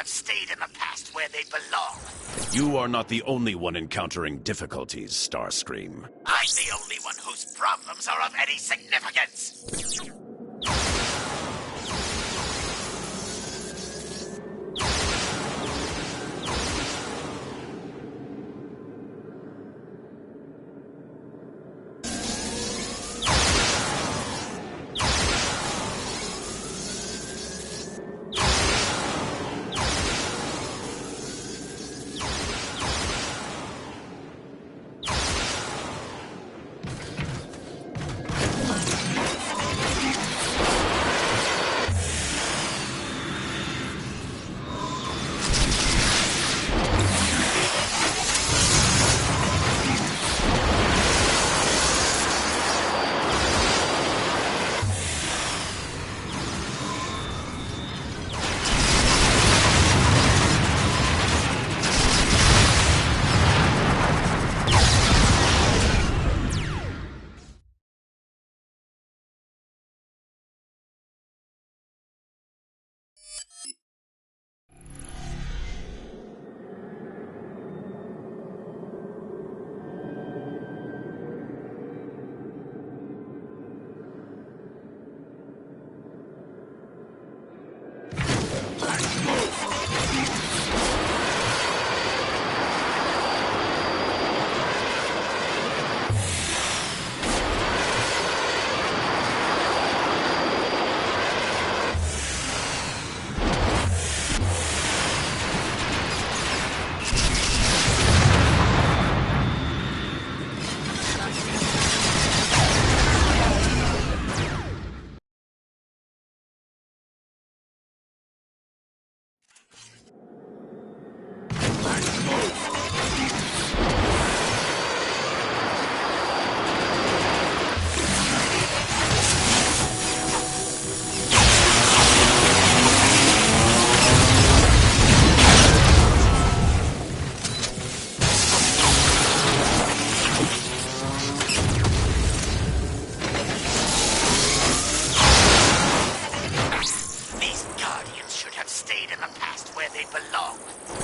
have stayed in the past where they belong. You are not the only one encountering difficulties, Starscream. I'm the only one whose problems are of any significance.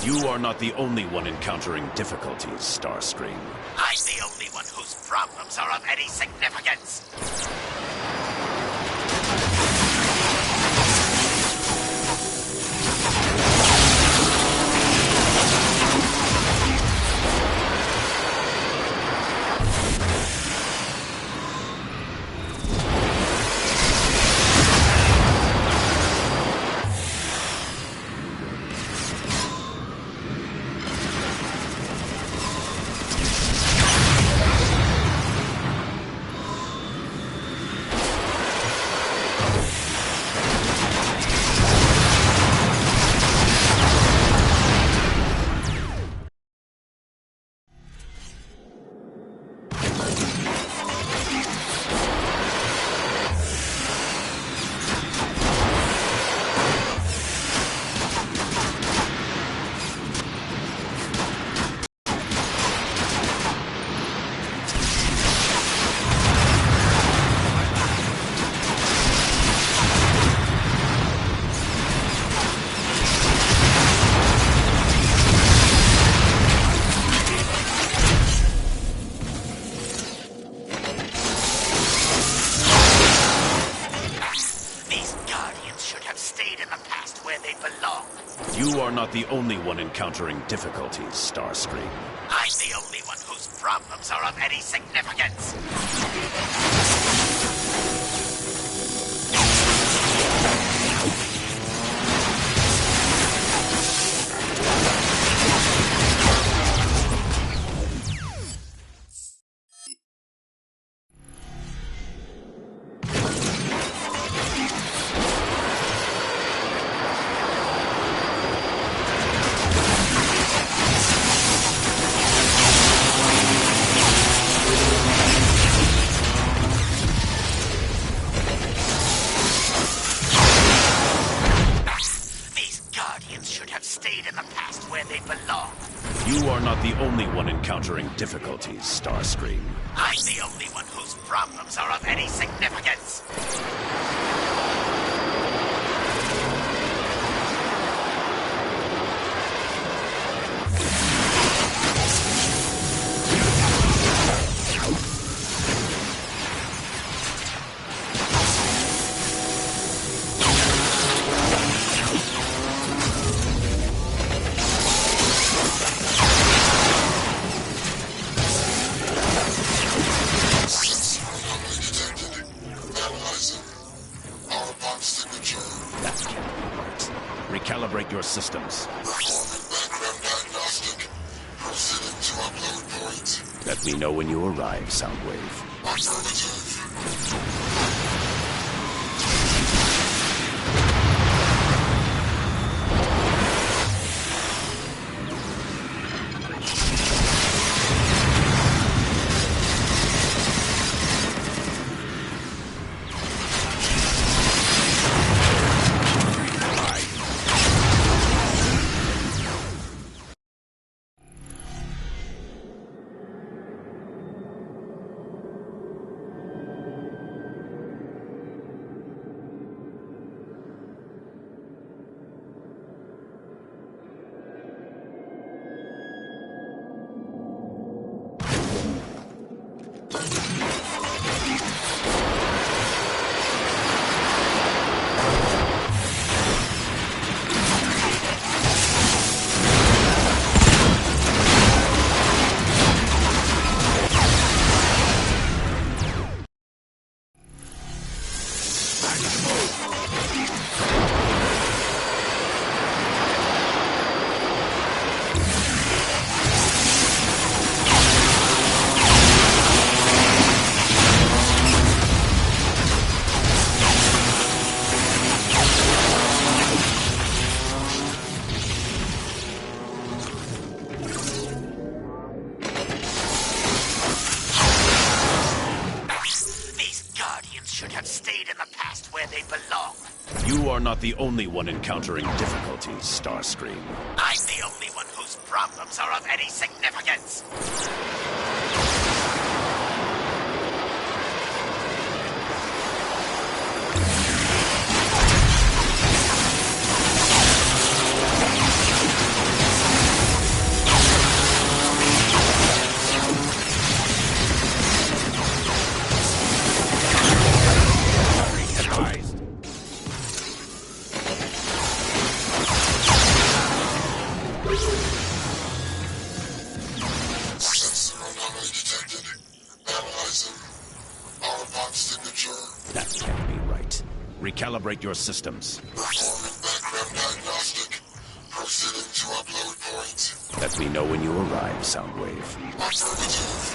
You are not the only one encountering difficulties, Starscream. I'm the only one whose problems are of any significance. You are not the only one encountering difficulties, Starscream. I'm the only one whose problems are of any significance. You are not the only one encountering difficulties, Starscream. I'm the only one whose problems are of any significance. systems. Performing background diagnostic. Proceeding to upload point. Let me know when you arrive, Soundwave. Affirmative. Should have stayed in the past where they belong. You are not the only one encountering difficulties, Starscream. I'm the only one whose problems are of any significance. That can't be right. Recalibrate your systems. Performing background diagnostic. Proceeding to upload point. Let me know when you arrive, Soundwave. Affirmative.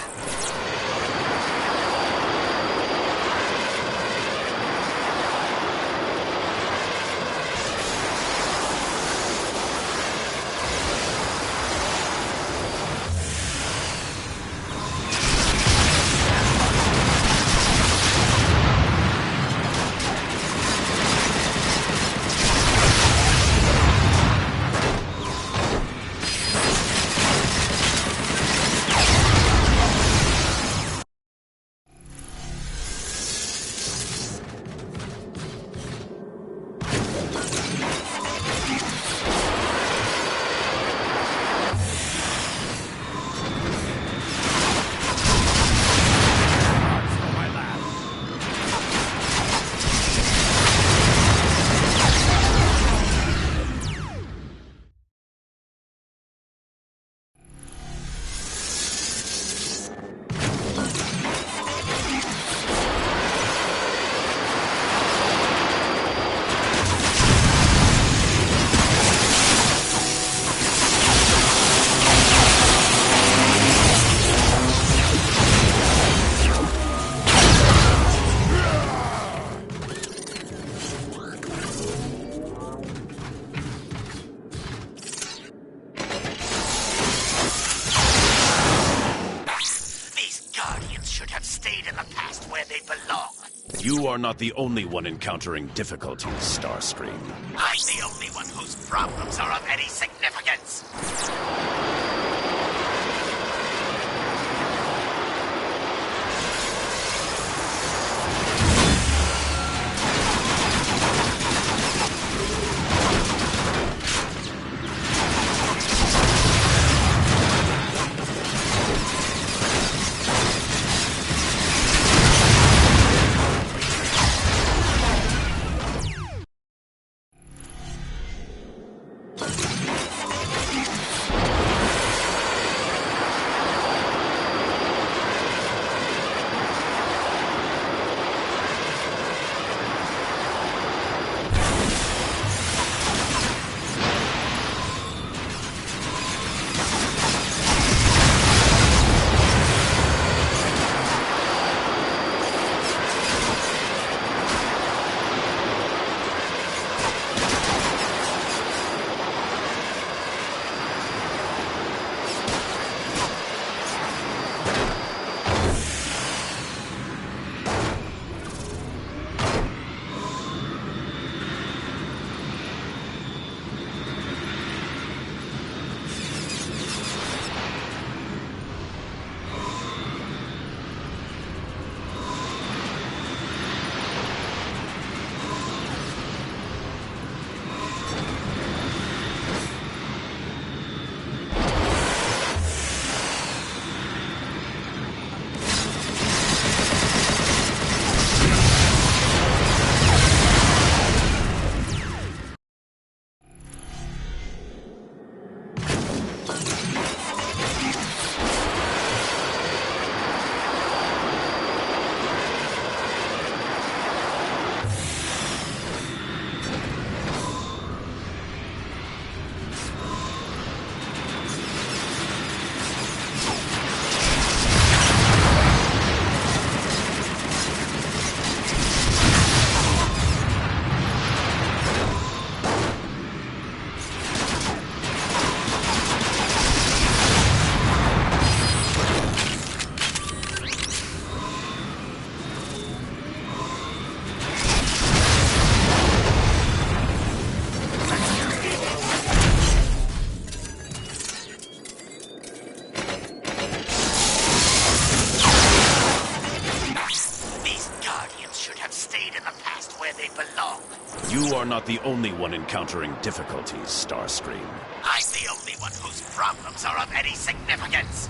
You are not the only one encountering difficulties, Starscream. I'm the only one whose problems are of any significance. are not the only one encountering difficulties, Starscream. I'm the only one whose problems are of any significance.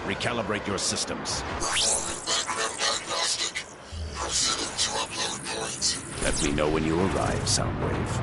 Recalibrate your systems. Let me know when you arrive, Soundwave.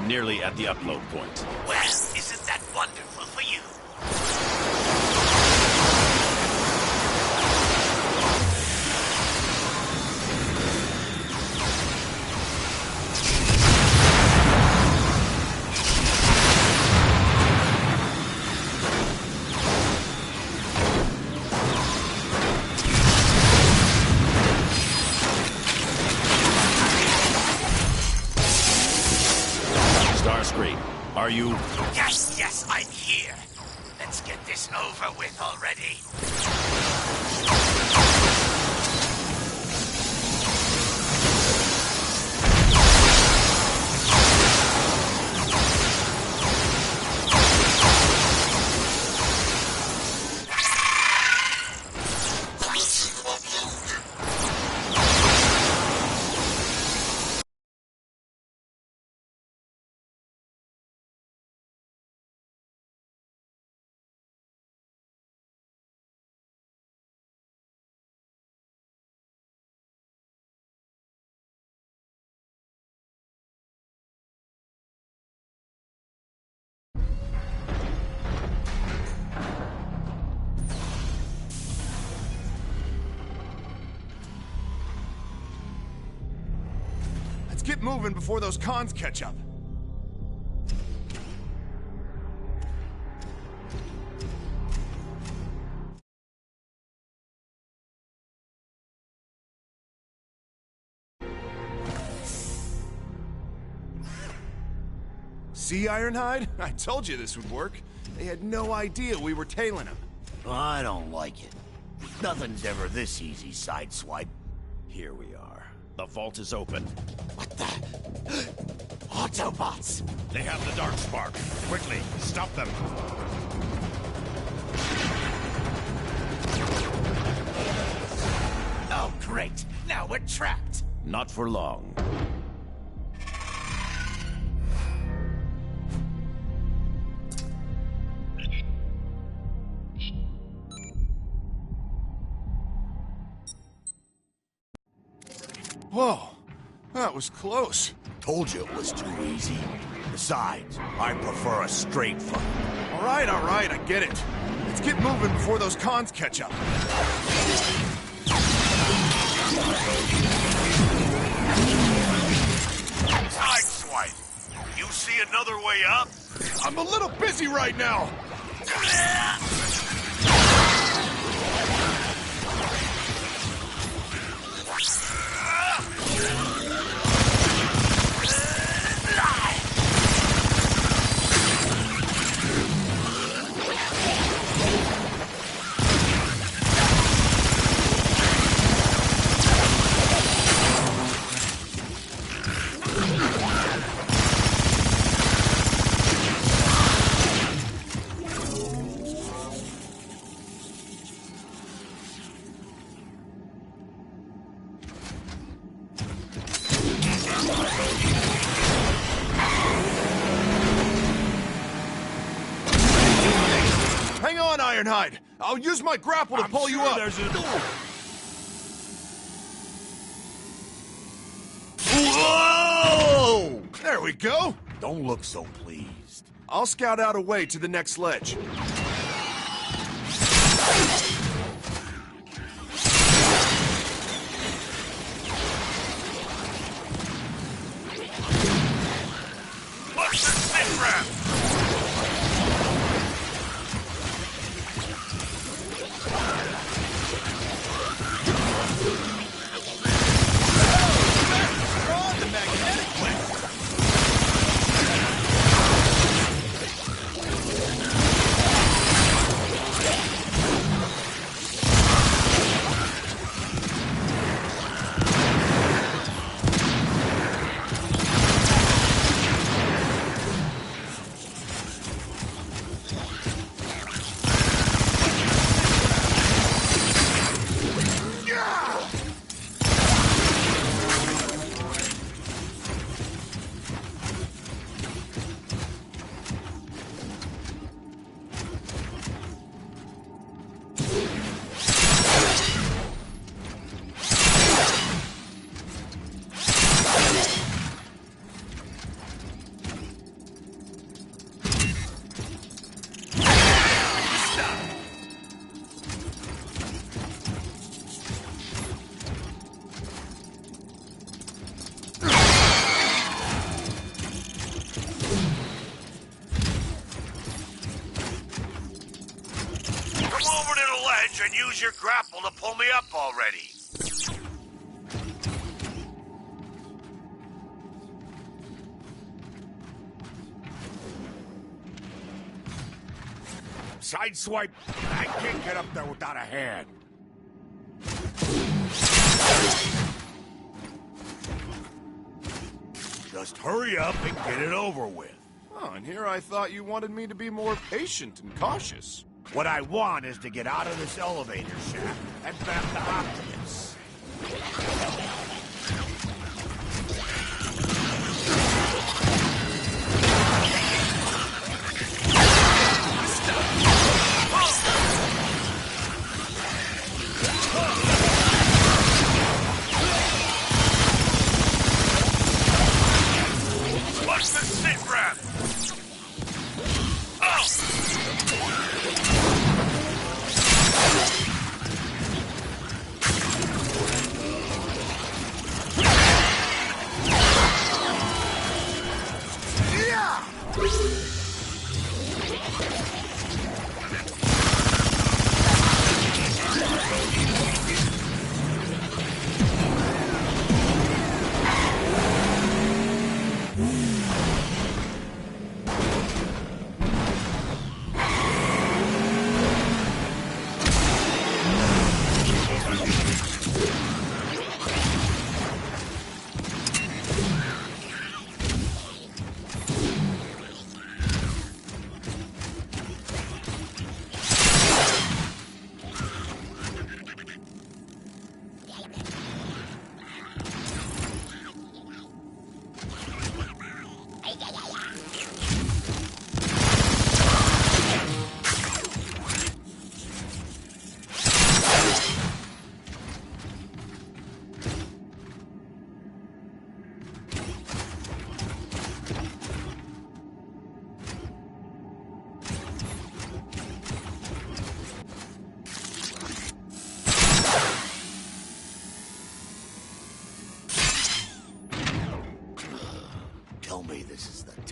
Nearly at the upload point. Well, isn't that wonderful for you? Starscream, are you... Yes, I'm here. Let's get this over with already. Get moving before those cons catch up. See, Ironhide? I told you this would work. They had no idea we were tailing them. I don't like it. Nothing's ever this easy, Sideswipe. Here we are. The vault is open. What the? Autobots! They have the dark spark. Quickly, stop them. Oh, great. Now we're trapped. Not for long. Whoa, that was close. Told you it was too easy. Besides, I prefer a straight fight. All right, I get it. Let's get moving before those cons catch up. Sideswipe! You see another way up? I'm a little busy right now. Hang on, Ironhide. I'll use my grapple to pull you up. Whoa! There we go. Don't look so pleased. I'll scout out a way to the next ledge. What's the stick wrap? And use your grapple to pull me up already. Sideswipe. I can't get up there without a hand. Just hurry up and get it over with. Oh, and here I thought you wanted me to be more patient and cautious. What I want is to get out of this elevator shaft and back to Optimus. What's the sit rep? Oh!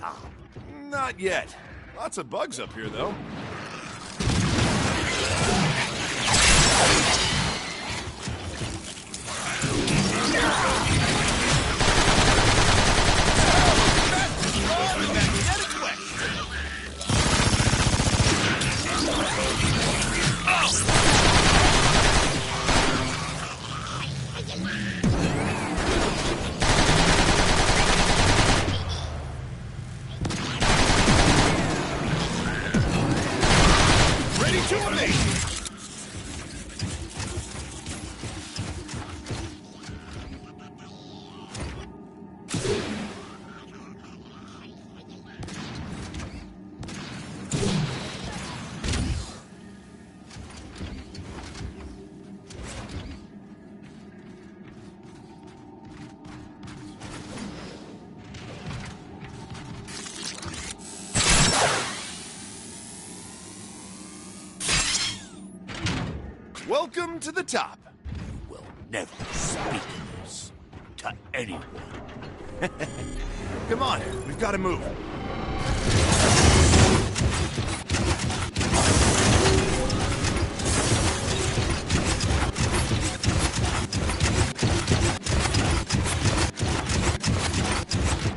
top. Not yet. Lots of bugs up here, though. Welcome to the top. Will never speak of this to anyone. Come on, we've got to move.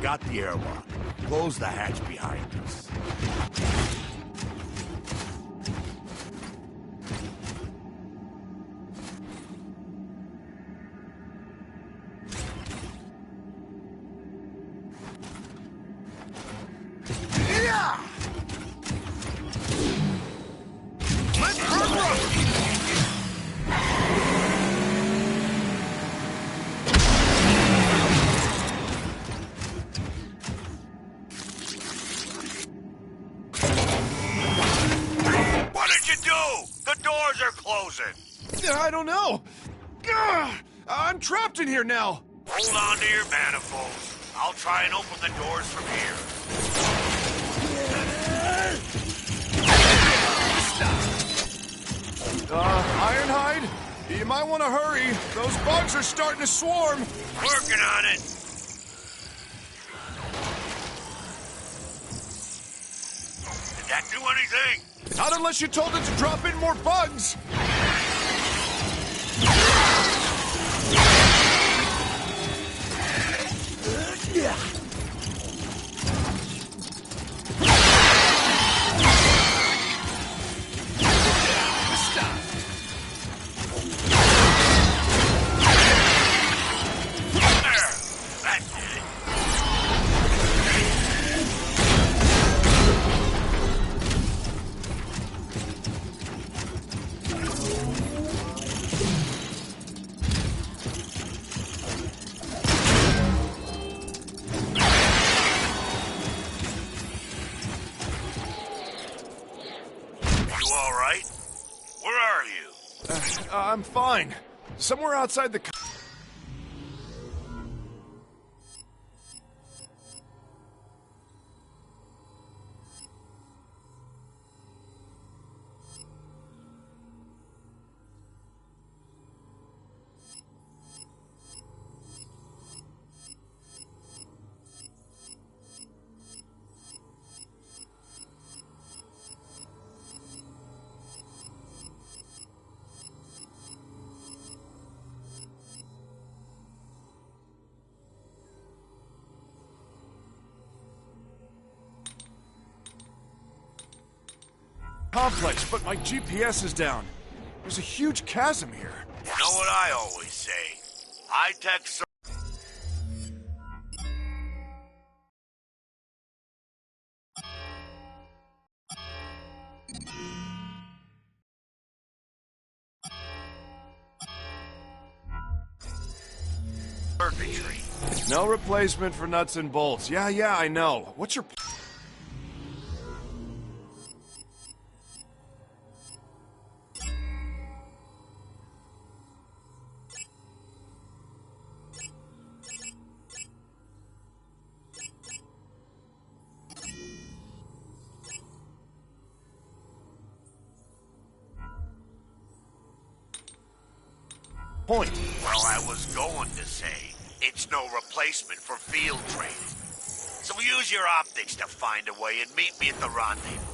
Got the airlock. Close the hatch behind us. I don't know. I'm trapped in here now. Hold on to your manifolds. I'll try and open the doors from here. Ironhide, you might want to hurry. Those bugs are starting to swarm. Working on it. Did that do anything? Not unless you told it to drop in more bugs. Yeah. I'm fine. Somewhere outside the... complex, but my GPS is down. There's a huge chasm here. You know what I always say? High-tech circuitry. No replacement for nuts and bolts. Yeah, I know. What's your... point? Well, I was going to say, it's no replacement for field training. So use your optics to find a way and meet me at the rendezvous.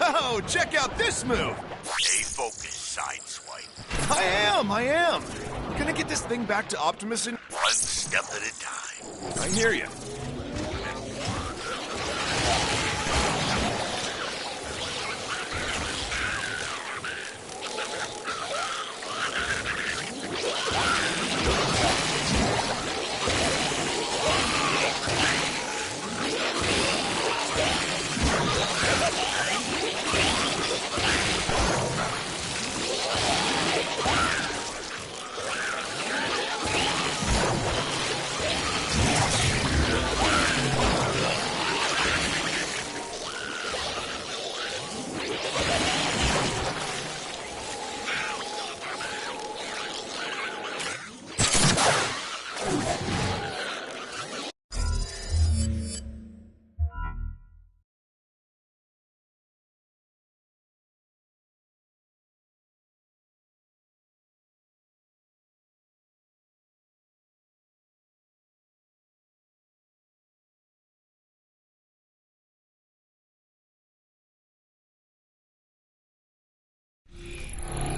Oh, check out this move! Stay focused, Sideswipe. I am! We're gonna get this thing back to Optimus in One step at a time. I hear you.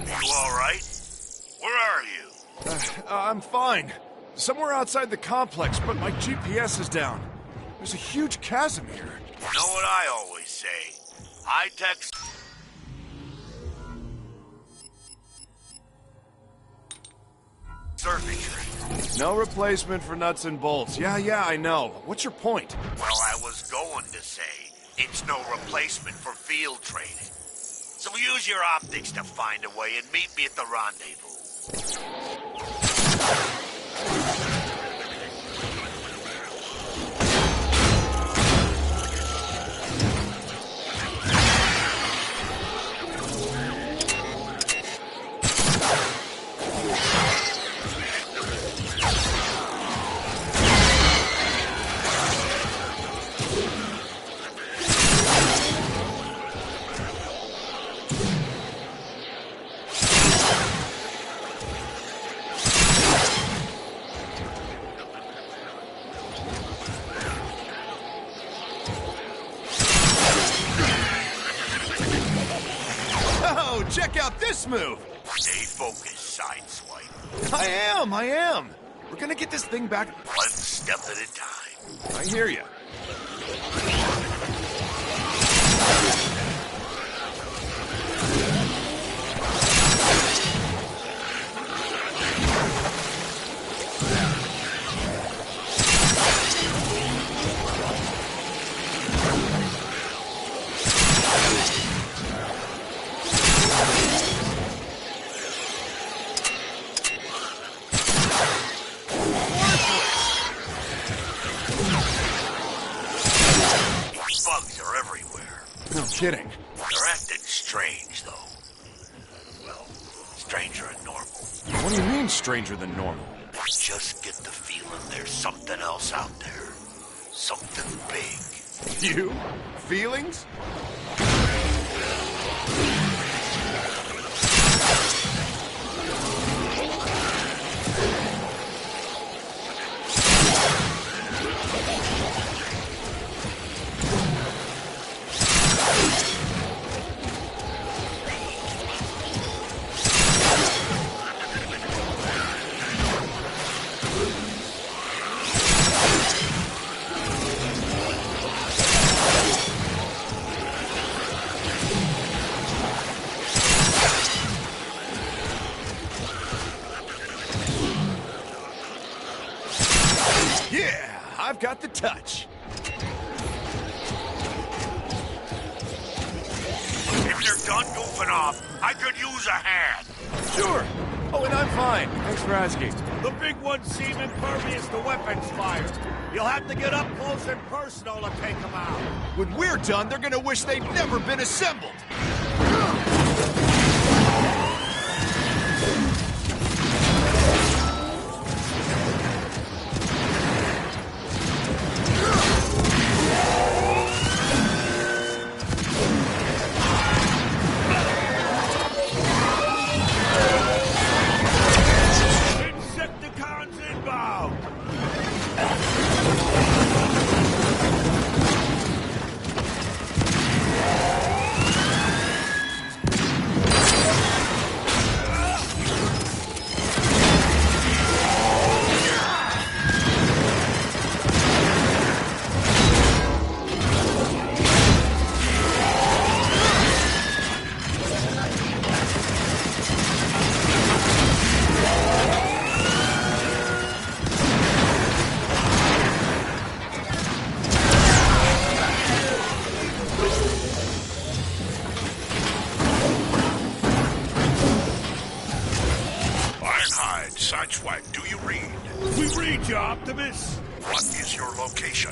You alright? Where are you? I'm fine. Somewhere outside the complex, but my GPS is down. There's a huge chasm here. You know what I always say? High-tech... circuitry. No replacement for nuts and bolts. Yeah, I know. What's your point? Well, I was going to say, it's no replacement for field training. So use your optics to find a way and meet me at the rendezvous. Oh, check out this move! Stay focused, Sideswipe. I am! We're gonna get this thing back... One step at a time. I hear you. Bugs are everywhere. No kidding. They're acting strange, though. Well, stranger than normal. What do you mean, stranger than normal? I just get the feeling there's something else out there. Something big. You? Feelings? got the touch. If you're done goofing off, I could use a hand. Sure. Oh, and I'm fine. Thanks for asking. The big ones seem impervious to weapons fire. You'll have to get up close and personal to take them out. When we're done, they're gonna wish they'd never been assembled. Insecticons inbound! Sideswipe, do you read? We read you, Optimus! What is your location?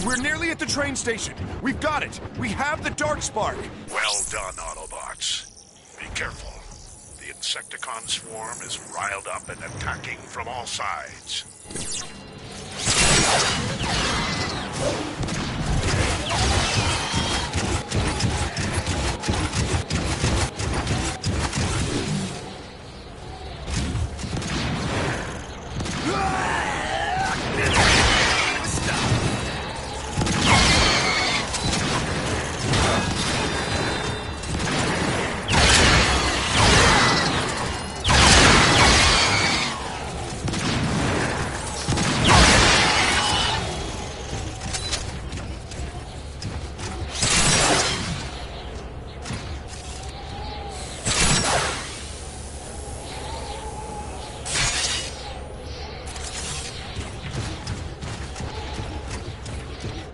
We're nearly at the train station. We've got it. We have the Dark Spark. Well done, Autobots. Be careful. The Insecticon swarm is riled up and attacking from all sides.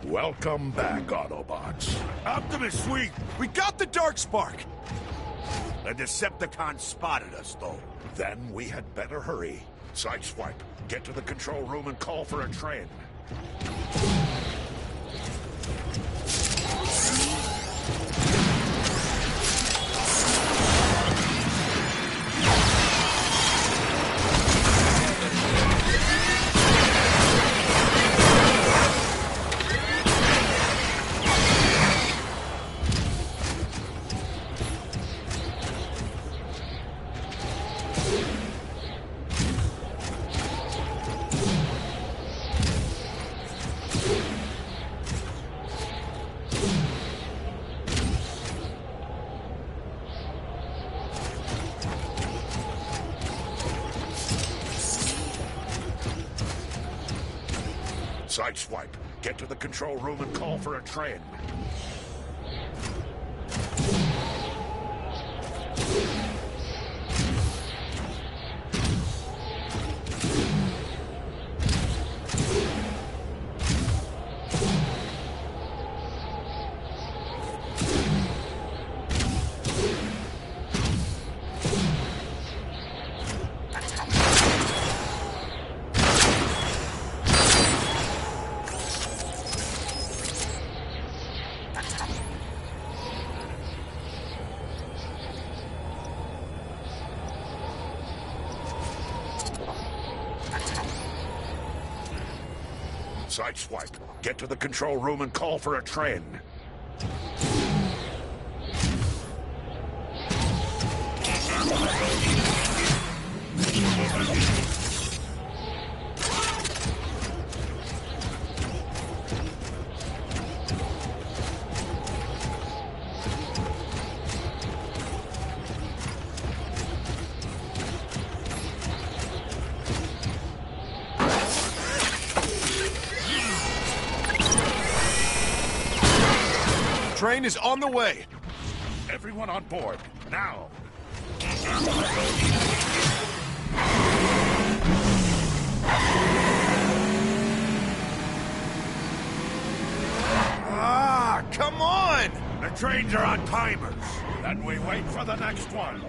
Welcome back, Autobots. Optimus, sweet! We got the Dark Spark. The Decepticons spotted us, though. Then we had better hurry. Sideswipe, get to the control room and call for a train. Sideswipe, get to the control room and call for a train. Sideswipe, get to the control room and call for a train. Train is on the way. Everyone on board, now. trains are on timers. Then we wait for the next one.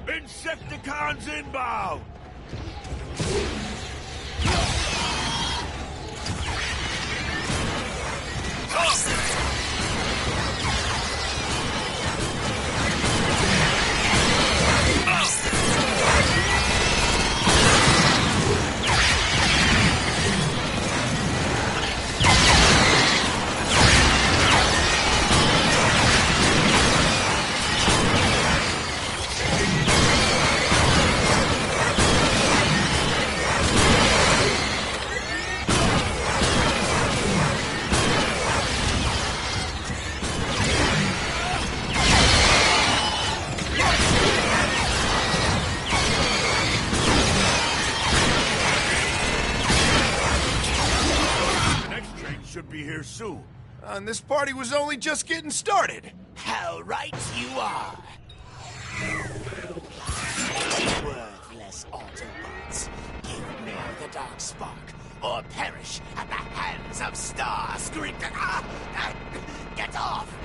Insecticons inbound! Should be here soon. And this party was only just getting started. How right you are. Worthless Autobots. Give me the Dark Spark, or perish at the hands of Starscream. Get off!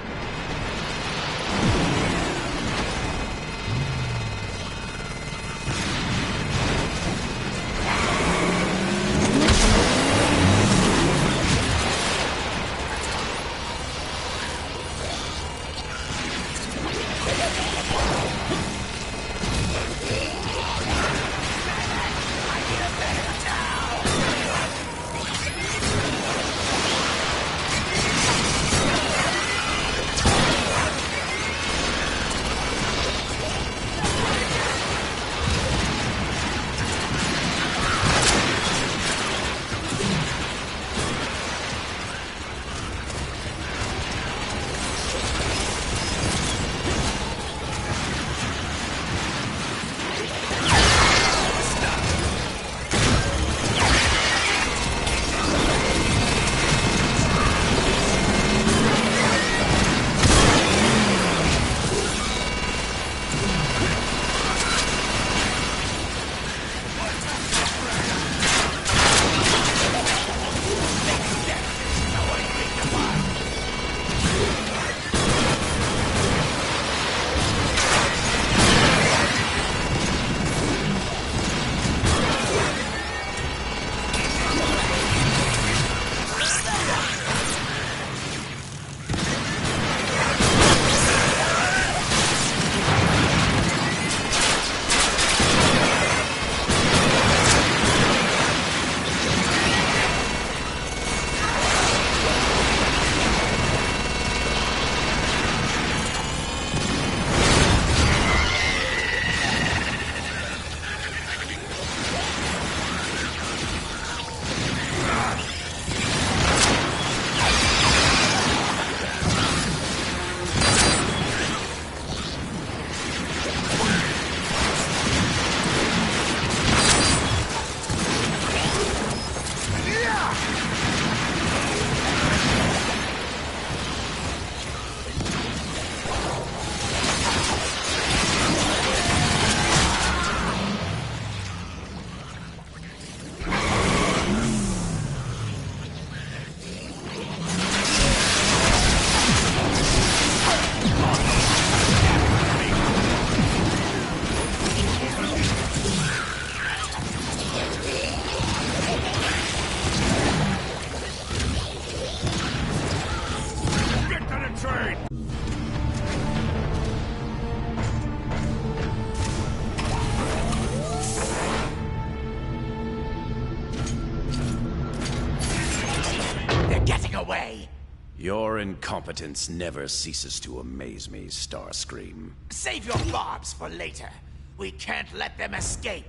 Your incompetence never ceases to amaze me, Starscream. Save your barbs for later. We can't let them escape.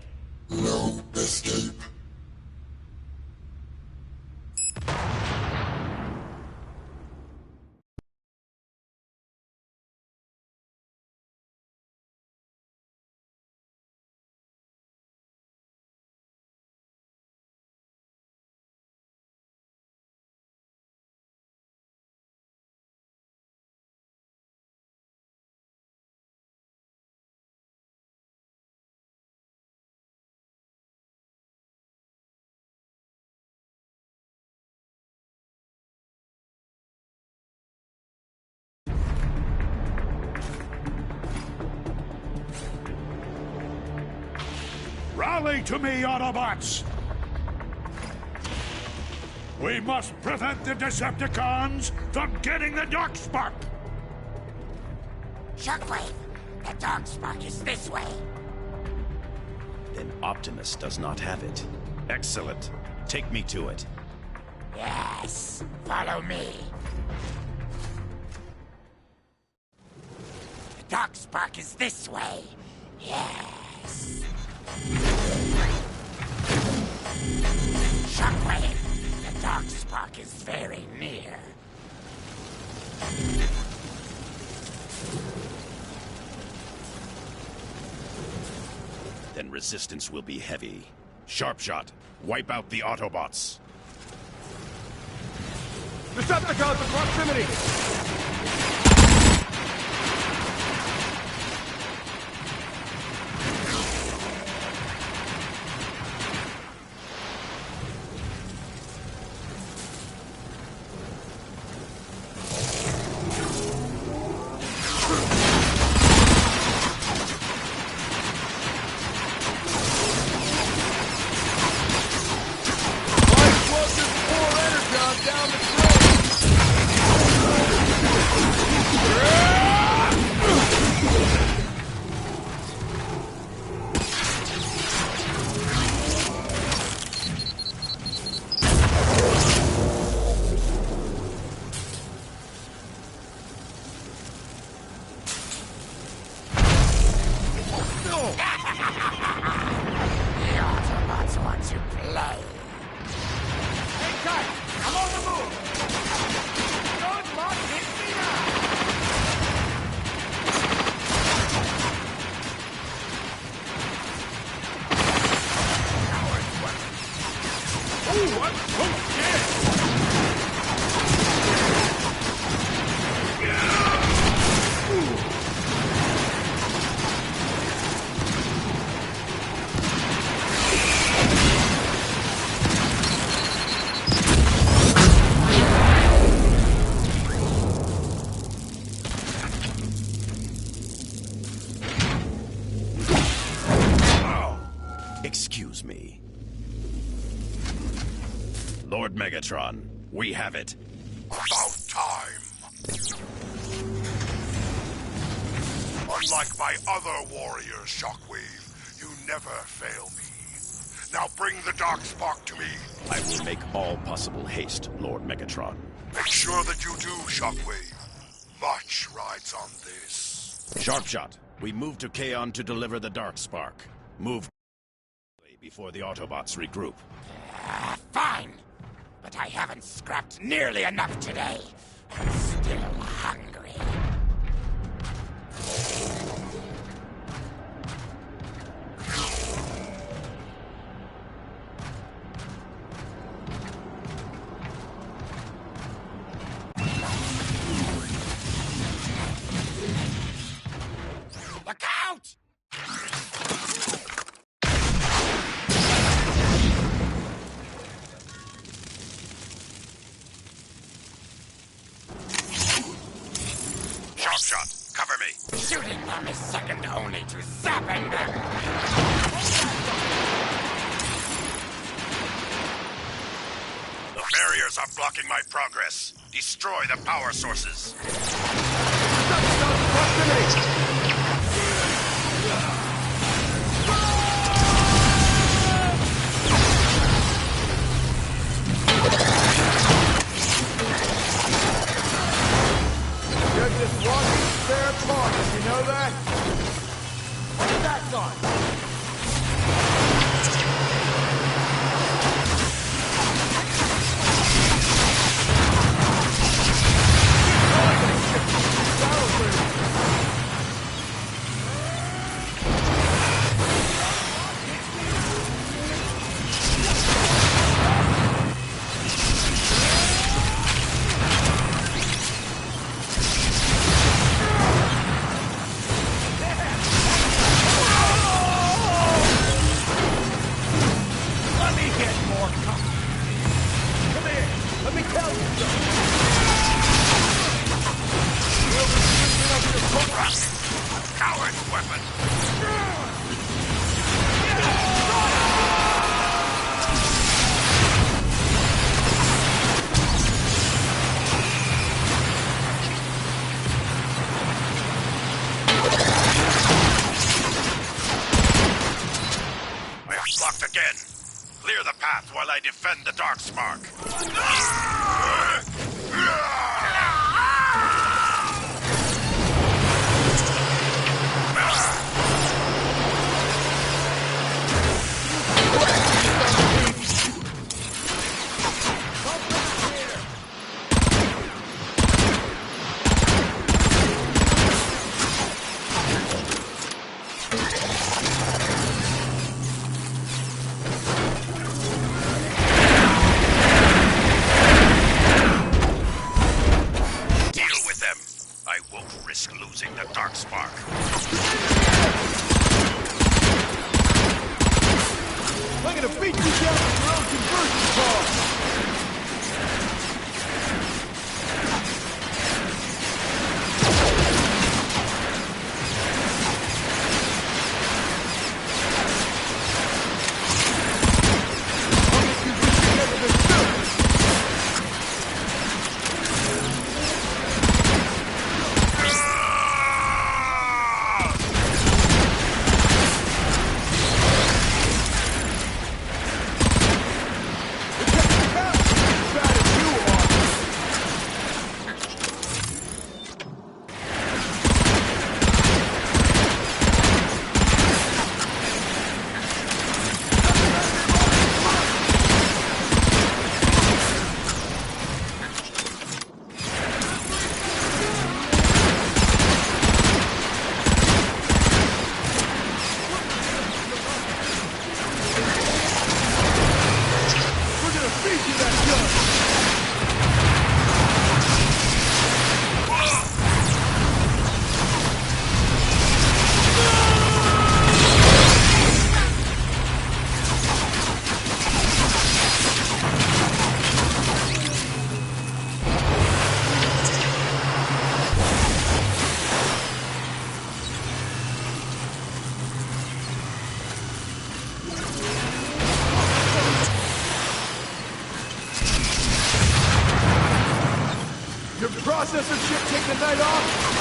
No escape. Rally to me, Autobots! We must prevent the Decepticons from getting the Darkspark! Shockwave, the Darkspark is this way. Then Optimus does not have it. Excellent. Take me to it. Yes, follow me. The Darkspark is this way. Yes. Shockwave, the Darkspark is very near. Then resistance will be heavy. Sharpshot, wipe out the Autobots. Decepticons in proximity! Excuse me. Lord Megatron, we have it. About time. Unlike my other warriors, Shockwave, you never fail me. Now bring the Darkspark to me. I will make all possible haste, Lord Megatron. Make sure that you do, Shockwave. Much rides on this. Sharpshot, we move to Kaon to deliver the Darkspark. Move before the Autobots regroup. Fine. But I haven't scrapped nearly enough today. I'm still hungry. Look out! Sharpshot, cover me. Shooting them is second only to zapping them. The barriers are blocking my progress. Destroy the power sources. just one spare part, you know that? What's that gun? Coward's weapon! I am blocked again. Clear the path while I defend the Darkspark. Losing the Darkspark. I'm gonna beat you down with your own conversion car! Your processor chip take the night off?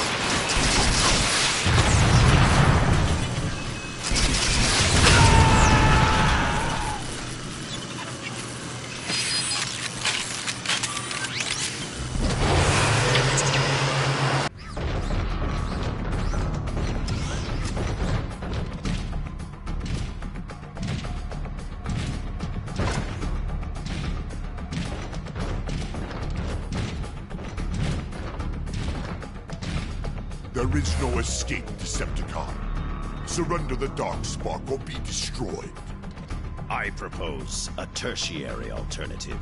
There is no escape, Decepticon. Surrender the Darkspark or be destroyed. I propose a tertiary alternative.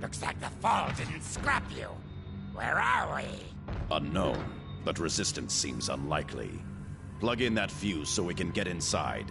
Looks like the fall didn't scrap you. Where are we? Unknown, but resistance seems unlikely. Plug in that fuse so we can get inside.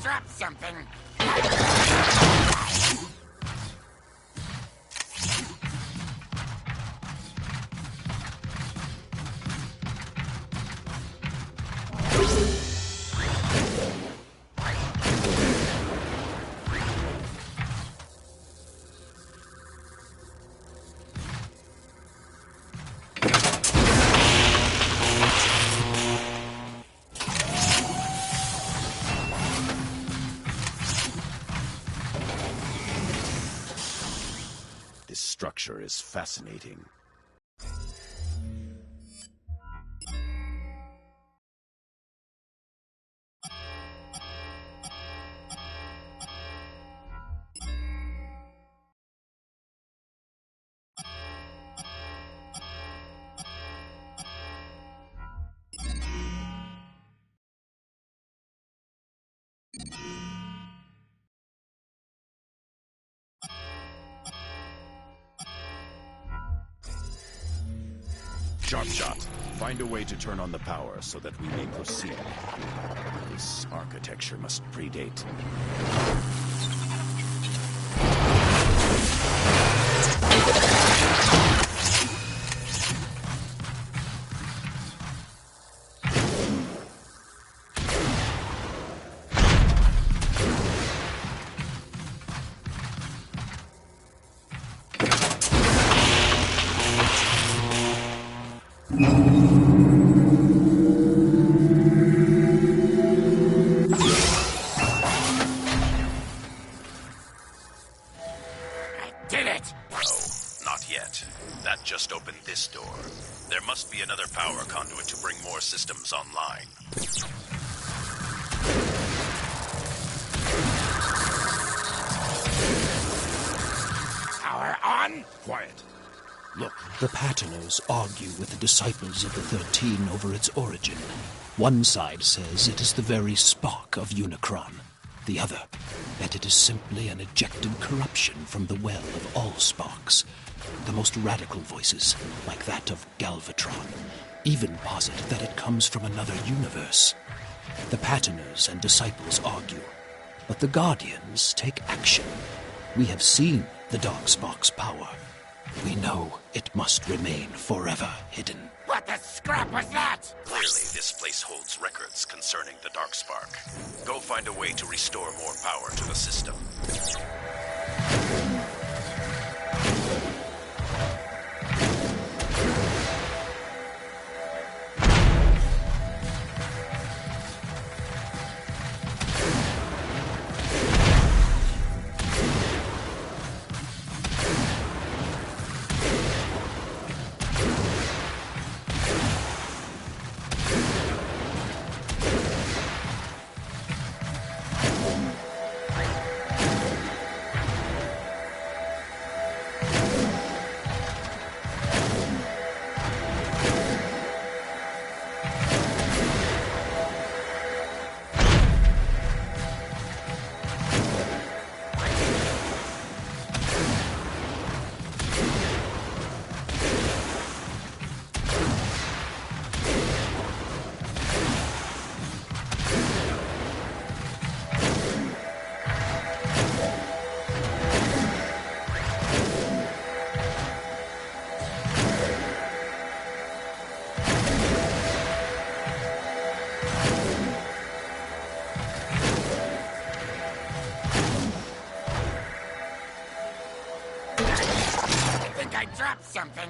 dropped something. This structure is fascinating. Sharp shot. Find a way to turn on the power so that we may proceed. This architecture must predate. Did it! No, not yet. That just opened this door. There must be another power conduit to bring more systems online. Power on? Quiet. Look, The Patterners argue with the disciples of the 13 over its origin. One side says it is the very spark of Unicron. The other, that it is simply an ejected corruption from the well of all sparks. The most radical voices, like that of Galvatron, even posit that it comes from another universe. The Patterners and disciples argue, but the Guardians take action. We have seen the Darkspark's power. We know it must remain forever hidden. What the scrap was that? Clearly, this place holds records concerning the Darkspark. Go find a way to restore more power to the system. I dropped something.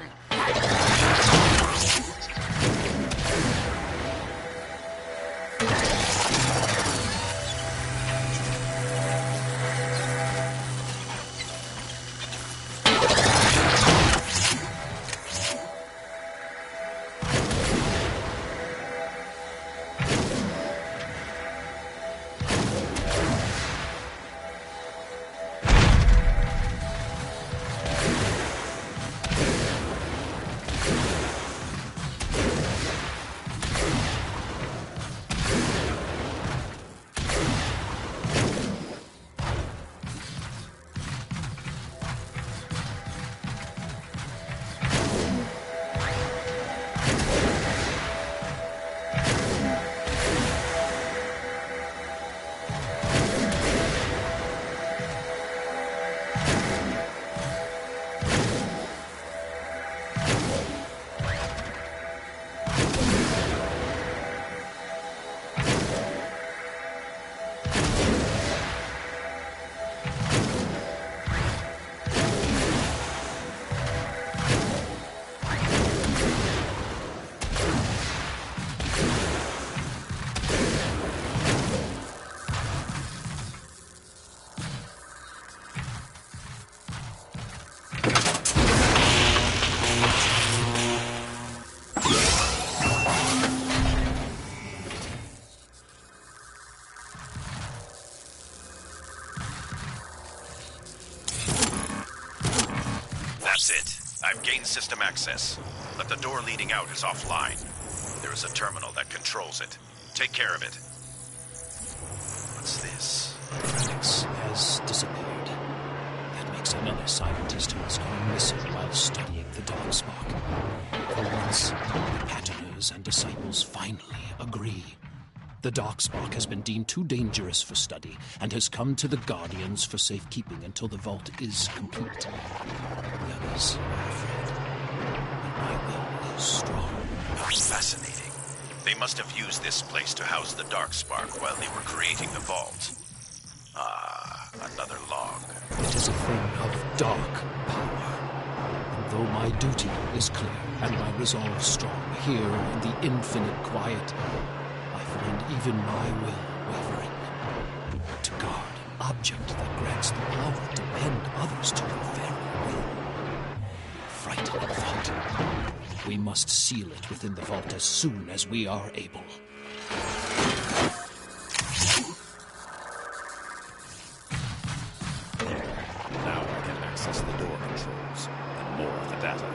That's it. I've gained system access, but the door leading out is offline. There is a terminal that controls it. Take care of it. What's this? Phoenix has disappeared. That makes another scientist who has gone missing while studying the Darkspark. For once, the Patterners and Disciples finally agree. The Darkspark has been deemed too dangerous for study and has come to the Guardians for safekeeping until the vault is complete. The others are afraid. But my will is strong. Fascinating. They must have used this place to house the Darkspark while they were creating the vault. Ah, another log. It is a thing of dark power. And though my duty is clear and my resolve strong here in the infinite quiet, I find even my will wavering. To guard an object that grants the power to bend others to your very will. Frightening thought. We must seal it within the vault as soon as we are able. Now I can access the door controls and more of the data.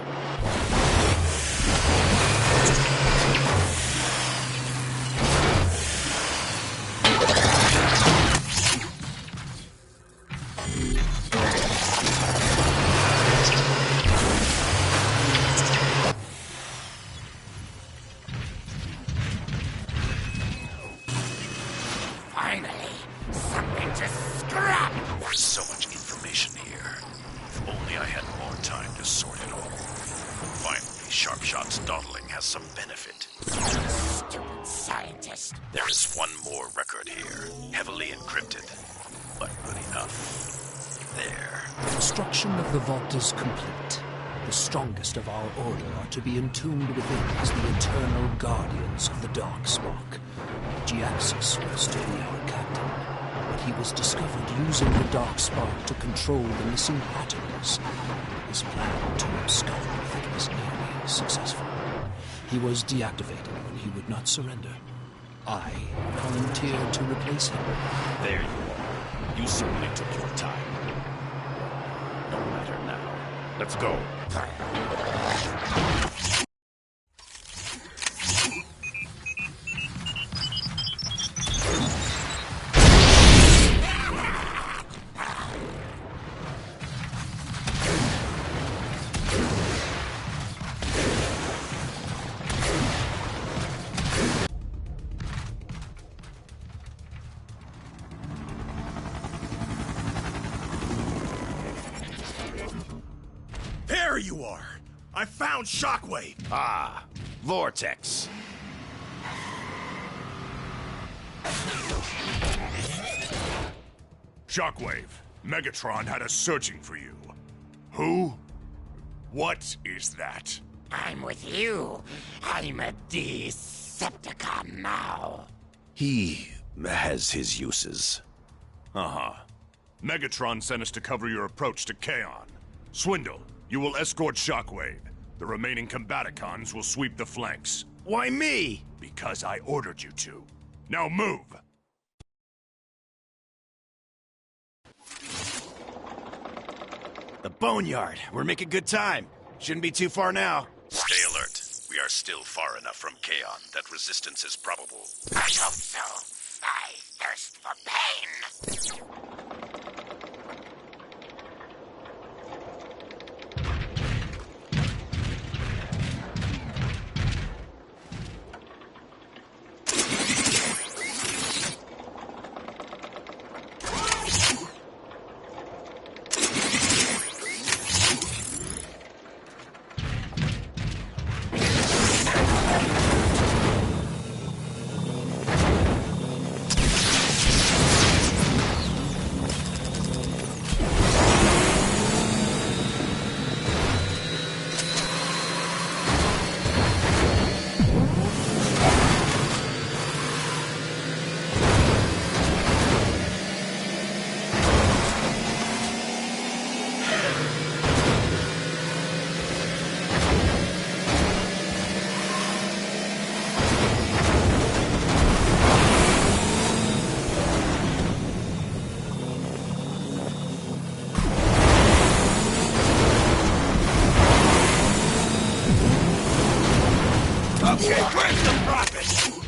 Finally, something to scrap! There's so much information here. If only I had more time to sort it all. Finally, Sharpshot's dawdling has some benefit. Stupid scientist. There is one more record here, heavily encrypted, but good enough. There. Construction of the vault is complete. The strongest of our order are to be entombed within as the eternal guardians of the Darkspark. Giaxus was to be our captain, but he was discovered using the Darkspark to control the missing Patterners. His plan to abscond with it was nearly successful. He was deactivated when he would not surrender. I volunteered to replace him. There you are. You certainly took your time. No matter now. Let's go. There you are! I found Shockwave! Ah, Vortex. Shockwave, Megatron had us searching for you. Who? What is that? I'm with you. I'm a Decepticon now. He has his uses. Uh-huh. Megatron sent us to cover your approach to Kaon. Swindle, you will escort Shockwave. The remaining Combaticons will sweep the flanks. Why me? Because I ordered you to. Now move! The Boneyard. We're making good time. Shouldn't be too far now. Stay alert. We are still far enough from Kaon that resistance is probable. I hope so. I thirst for pain.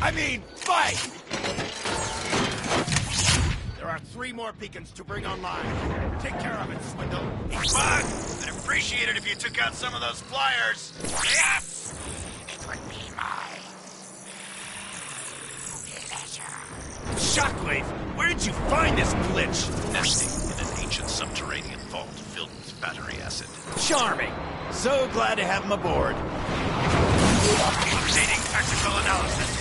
I mean, fight! There are 3 more beacons to bring online. Take care of it, Swindle. But I'd appreciate it if you took out some of those flyers. Yes! It would be my pleasure. Shockwave, where did you find this glitch? Nesting in an ancient subterranean vault filled with battery acid. Charming. So glad to have him aboard. Updating tactical analysis.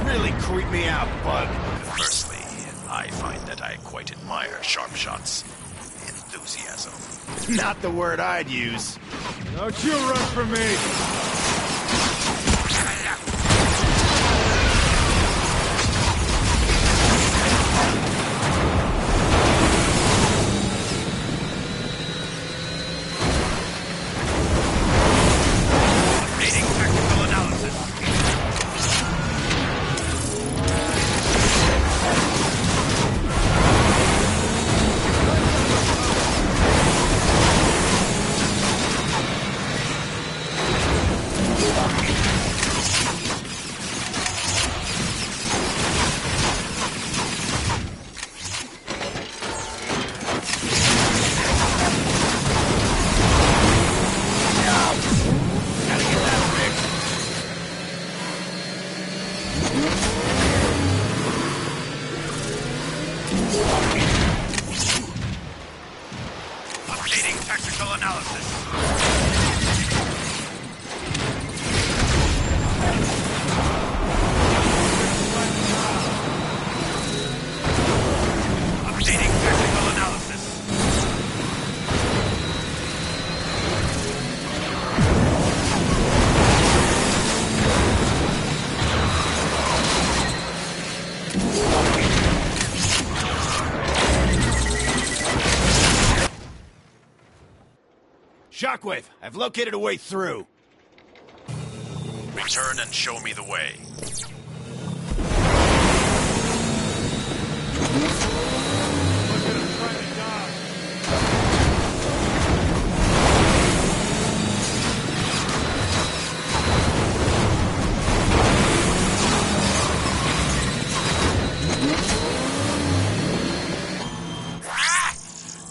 Really creep me out, Bug. Firstly, I find that I quite admire Sharpshot's enthusiasm. Not the word I'd use. Don't you run from me! Updating tactical analysis. Updating tactical analysis. Updating tactical analysis. Shockwave, I've located a way through. Return and show me the way.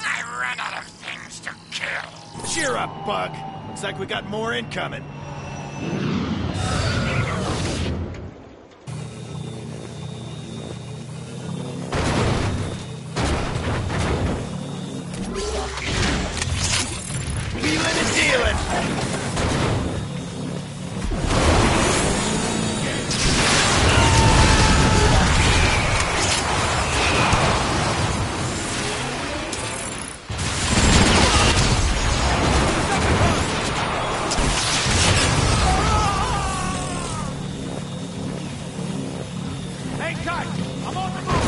I ran out of things to kill. Cheer up, Bug. Looks like we got more incoming. Wheeling and dealing. Hey, cut! I'm on the move!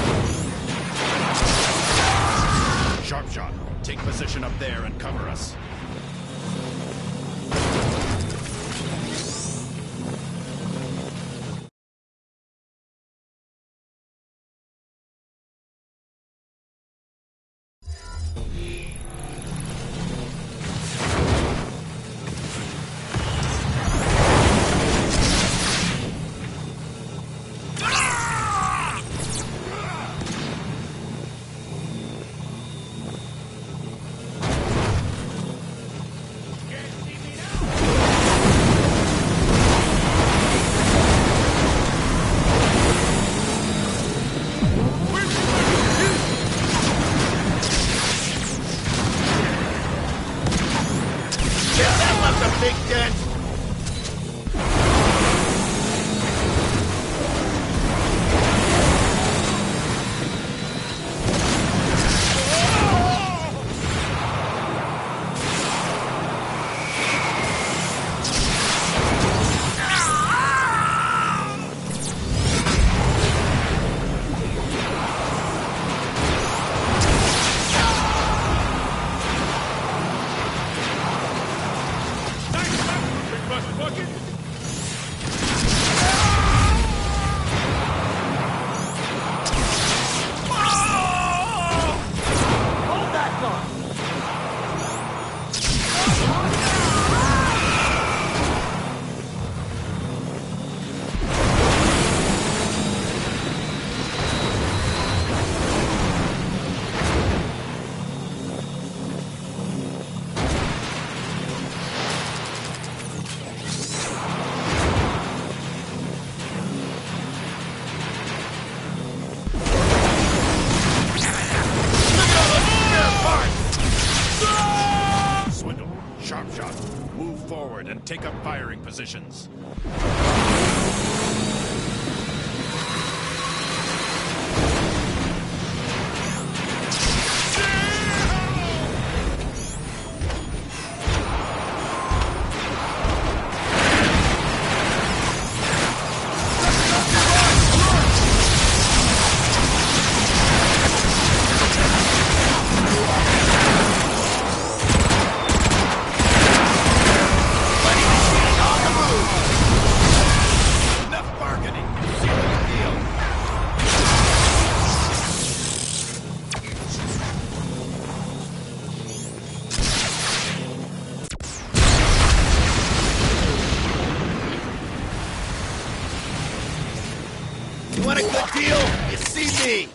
Sharpshot, take position up there and cover us. take up firing positions. You want a good deal? You see me!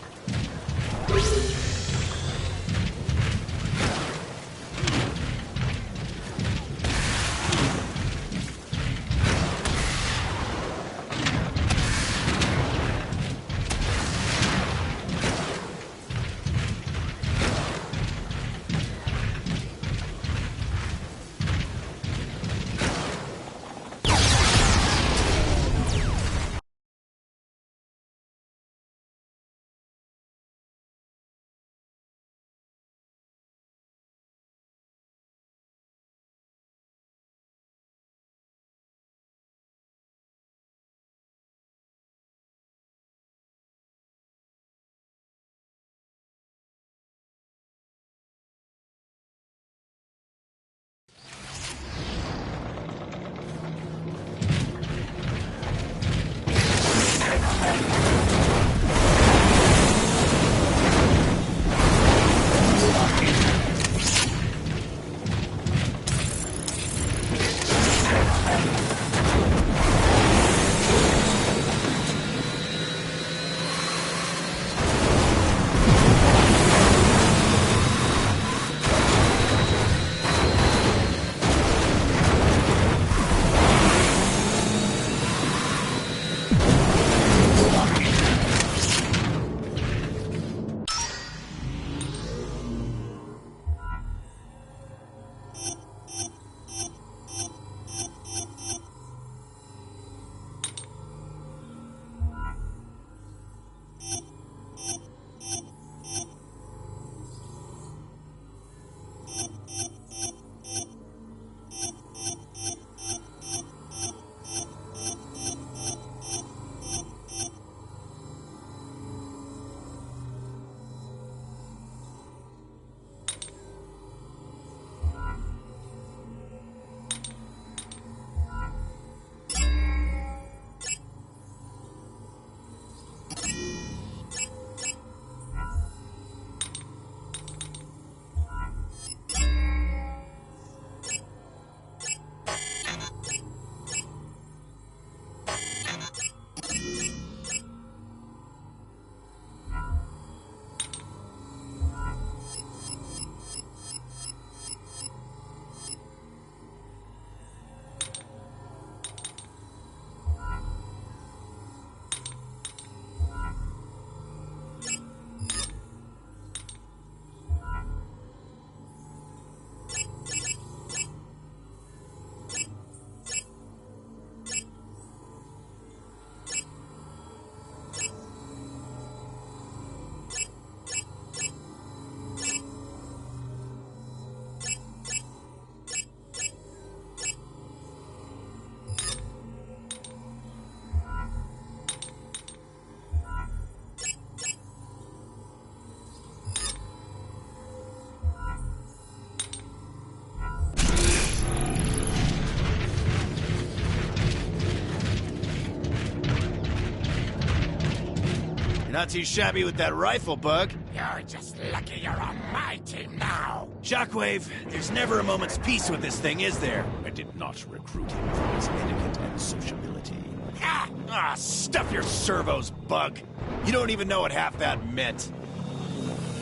Not too shabby with that rifle, Bug. You're just lucky you're on my team now. Shockwave, there's never a moment's peace with this thing, is there? I did not recruit him for his etiquette and sociability. Ah, stuff your servos, Bug. You don't even know what half that meant.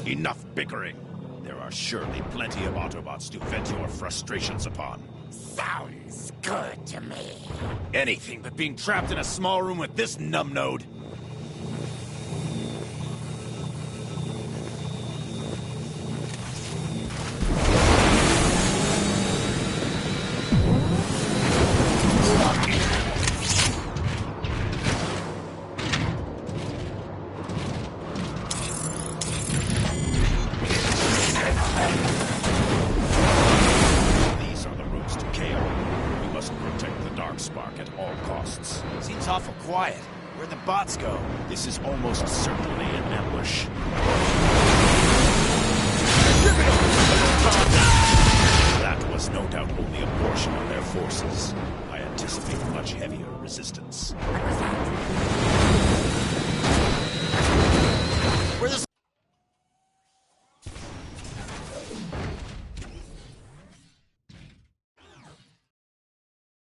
Enough bickering. There are surely plenty of Autobots to vent your frustrations upon. Sounds good to me. Anything but being trapped in a small room with this numbnode. Autobots go? This is almost certainly an ambush. That was no doubt only a portion of their forces. I anticipate much heavier resistance. Where this?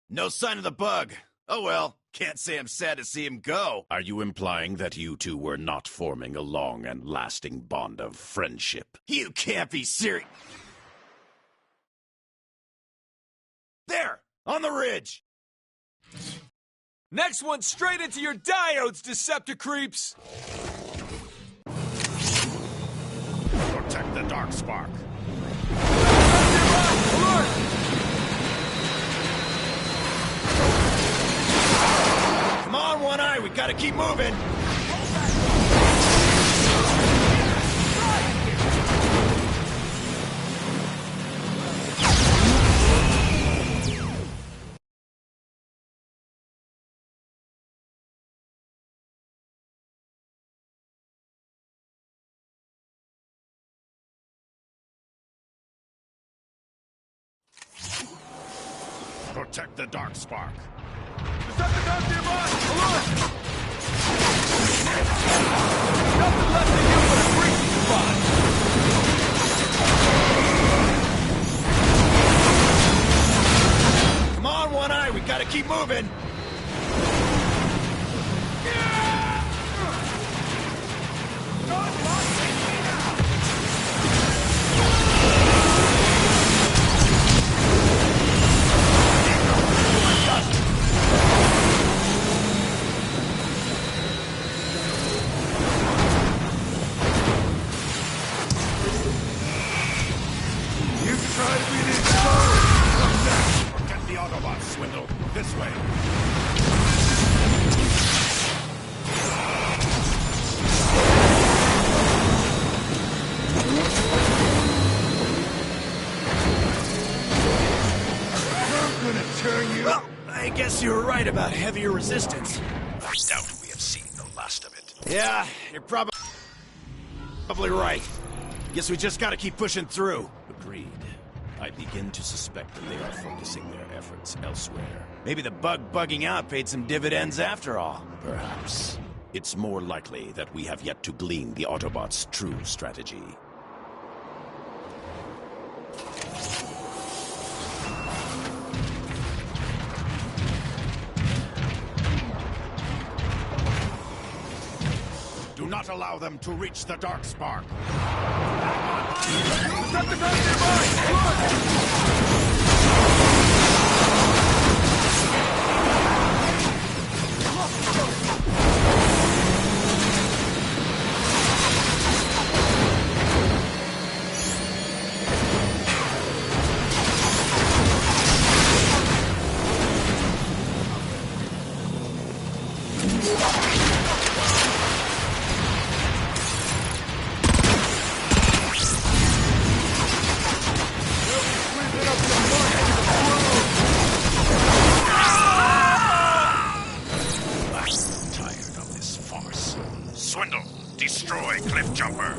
No sign of the bug. Oh well, can't say I'm sad to see him go. Are you implying that you two were not forming a long and lasting bond of friendship? You can't be serious. There! On the ridge! Next one straight into your diodes, Decepticreeps! Protect the dark spark. Come on, One Eye, we gotta keep moving! Protect the dark spark. Decepticons nearby! Alert! Nothing left to do but a breaching spot! Come on, One Eye, we gotta keep moving! Get the Autobots, Swindle. This way. Well, I guess you were right about heavier resistance. I doubt we have seen the last of it. Yeah, you're probably right. Guess we just gotta keep pushing through. Agreed. I begin to suspect that they are focusing their efforts elsewhere. Maybe the bug bugging out paid some dividends after all. Perhaps. It's more likely that we have yet to glean the Autobots' true strategy. Do not allow them to reach the dark spark. Decepticons nearby! Alert! Tired of this farce. Swindle, destroy Cliff Jumper.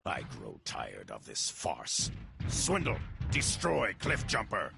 I grow tired of this farce. Swindle, destroy Cliff Jumper.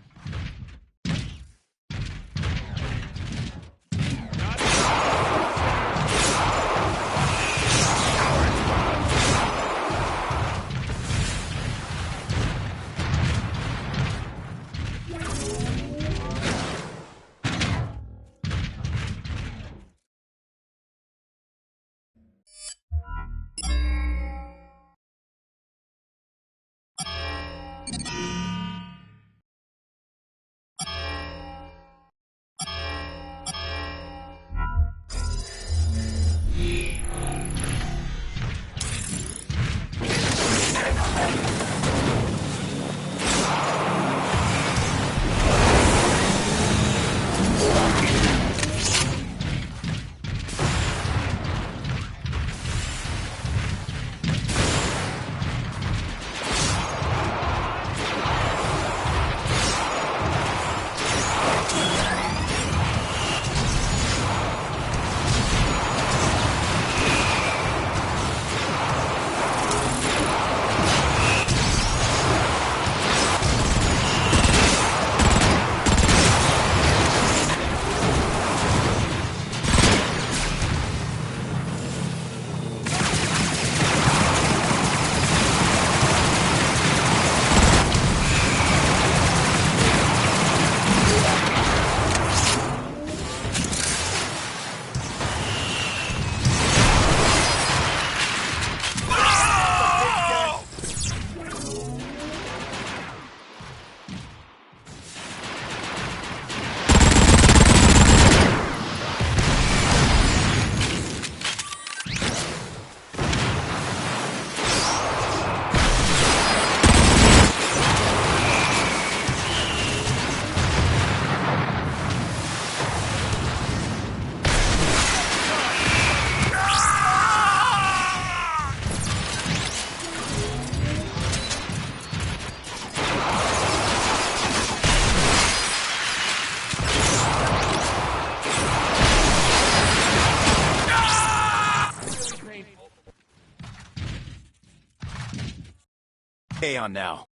Kaon now.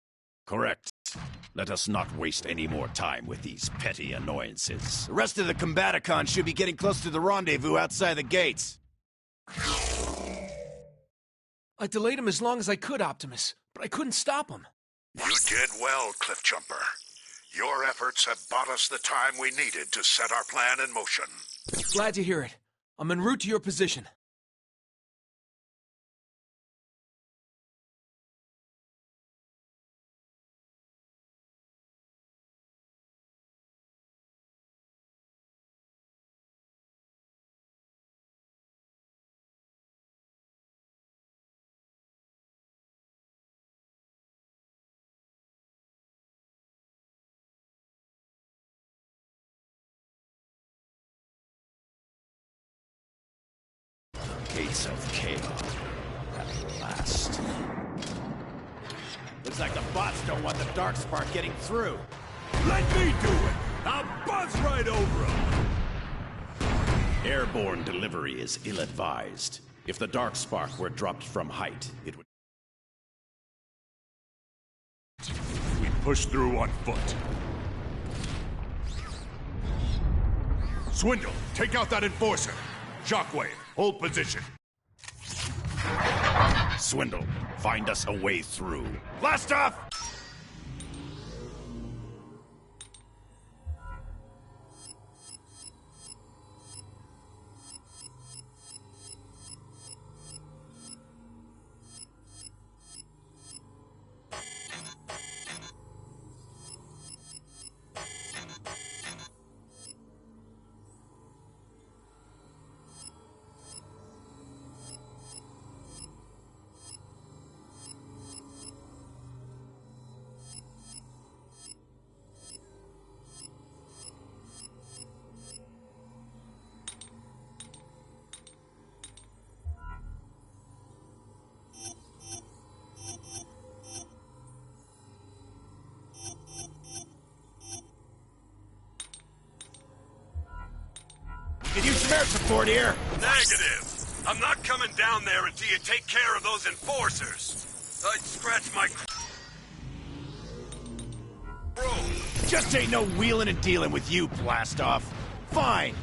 Correct. Let us not waste any more time with these petty annoyances. The rest of the Combaticons should be getting close to the rendezvous outside the gates. I delayed him as long as I could, Optimus, but I couldn't stop him. You did well, Cliffjumper. Your efforts have bought us the time we needed to set our plan in motion. Glad to hear it. I'm en route to your position. Gates of Kaon. At last. Looks like the bots don't want the Darkspark getting through. Let me do it! I'll buzz right over him! Airborne delivery is ill-advised. If the Darkspark were dropped from height, it would... We push through on foot. Swindle, take out that enforcer. Shockwave, hold position. Swindle, find us a way through. Blast off! Could use some air support here. Negative. I'm not coming down there until you take care of those enforcers. I'd scratch my... Bro. Just ain't no wheeling and dealing with you, blast off. Fine.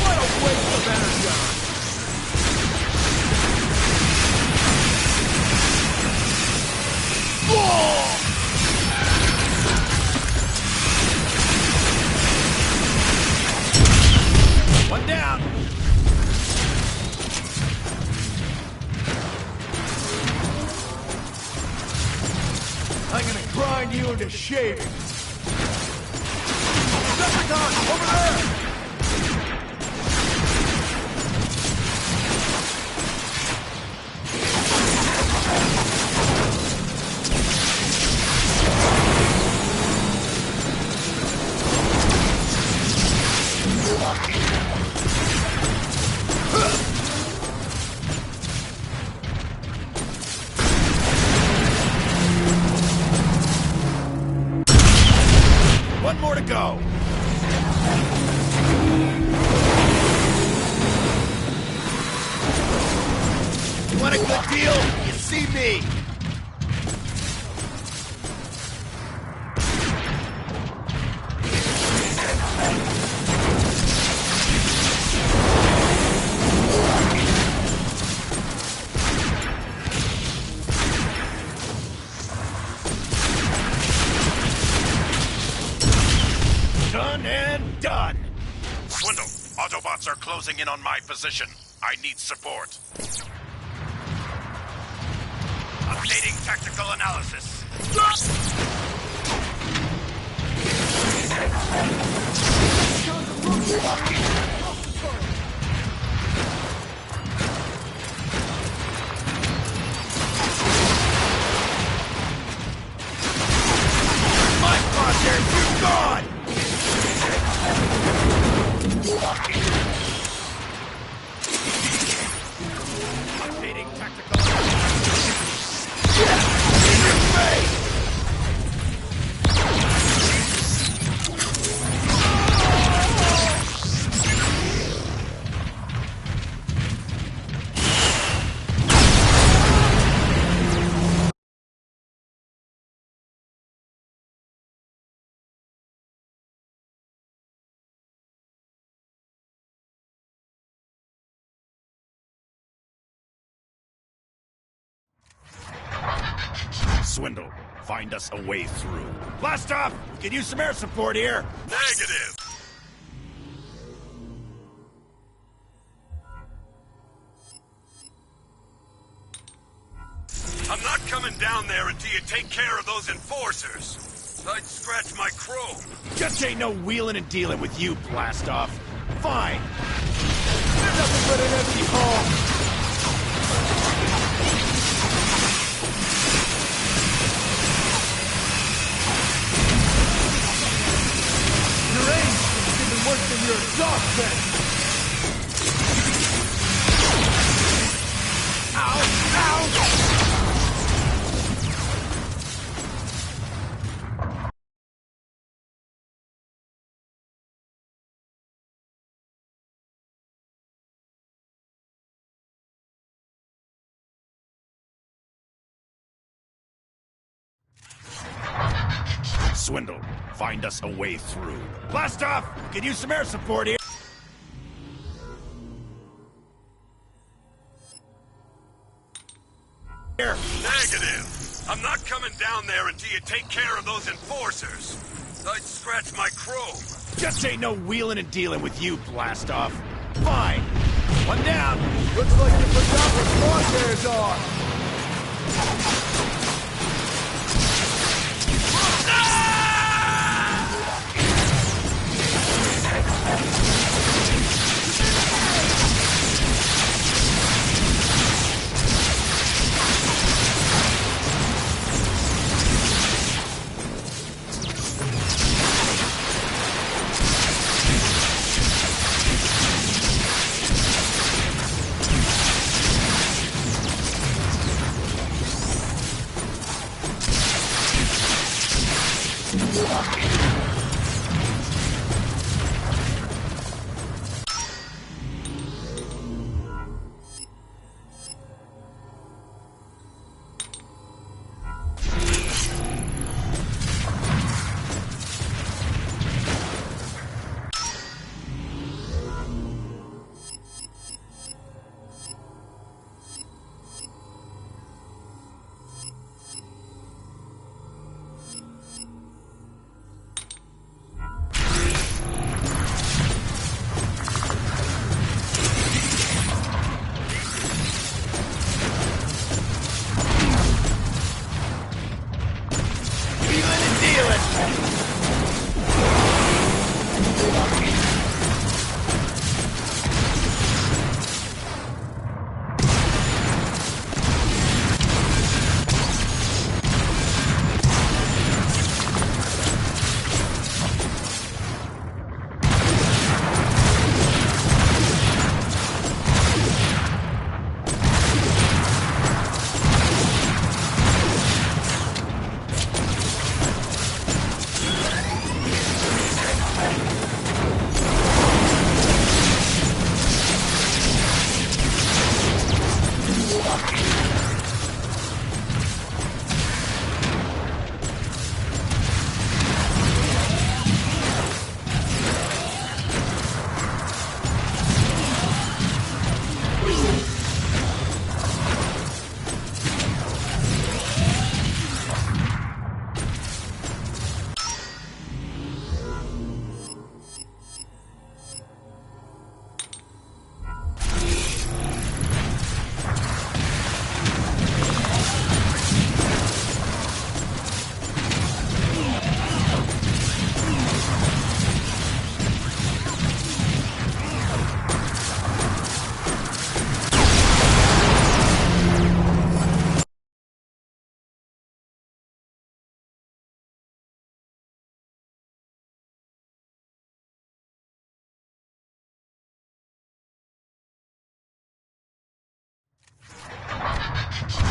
What a waste of energy! One down. I'm gonna grind you into shaving. Decepticon, over there! One more to go. You want a good deal? You see me. Done and done. Swindle, Autobots are closing in on my position. I need support. Updating tactical analysis. My crosshairs, you gone! Updating tactical. In your face! Swindle, find us a way through. Blast off! We could use some air support here. Negative. I'm not coming down there until you take care of those enforcers. I'd scratch my chrome. Just ain't no wheeling and dealing with you, blast off. Fine. You're nothing but an empty hole. Your aim is even worse than your exhaust vent. Ow! Ow! Swindle, find us a way through. Blast off! We could use some air support here. Negative. I'm not coming down there until you take care of those enforcers. I'd scratch my chrome. Just ain't no wheeling and dealing with you, blast off. Fine. One down. Looks like you forgot what crosshairs are.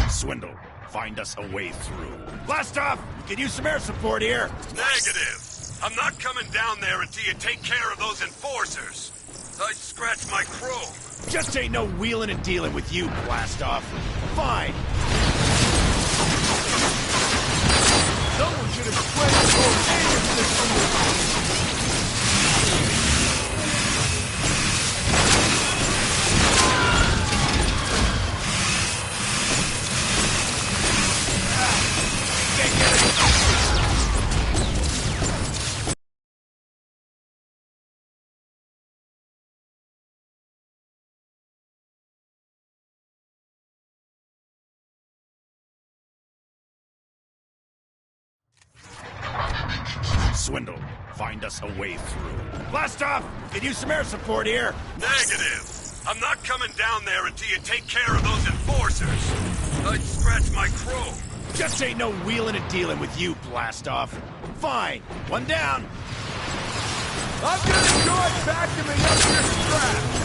Swindle, find us a way through. Blast off! We could use some air support here. Negative. I'm not coming down there until you take care of those enforcers. I'd scratch my chrome. Just ain't no wheeling and dealing with you, blast off. Fine. Someone should have sprayed the whole aim system. Swindle, find us a way through. Blast off! Could use some air support here. Negative. I'm not coming down there until you take care of those enforcers. I'd scratch my chrome. Just ain't no wheeling and dealing with you, Blast off. Fine, one down. I'm gonna enjoy vacuuming up your strap!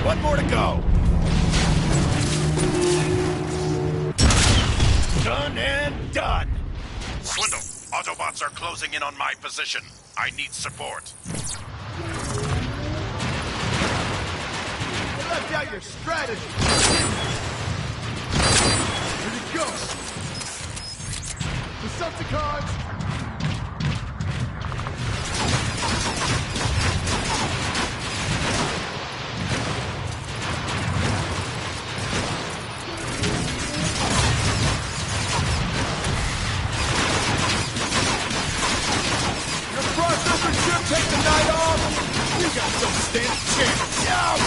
One more to go. Done and done. Swindle, Autobots are closing in on my position. I need support. You left out your strategy! Here it goes! Decepticons! Take the night off! You got some stand chance! Yeah.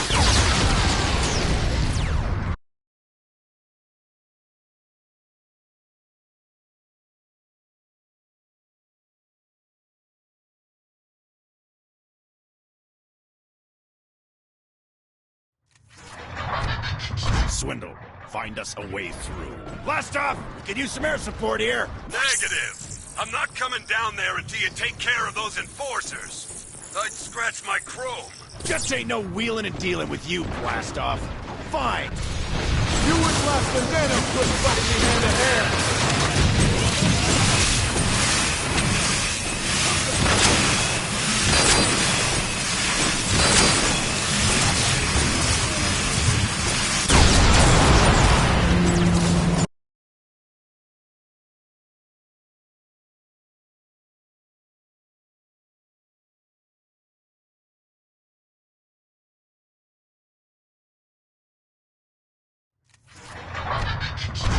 Swindle, find us a way through. Blast off! We could use some air support here. Negative. I'm not coming down there until you take care of those enforcers. I'd scratch my chrome. Just ain't no wheeling and dealing with you, Blast off. Fine. You wouldn't last a minute quit fighting me hand to hand.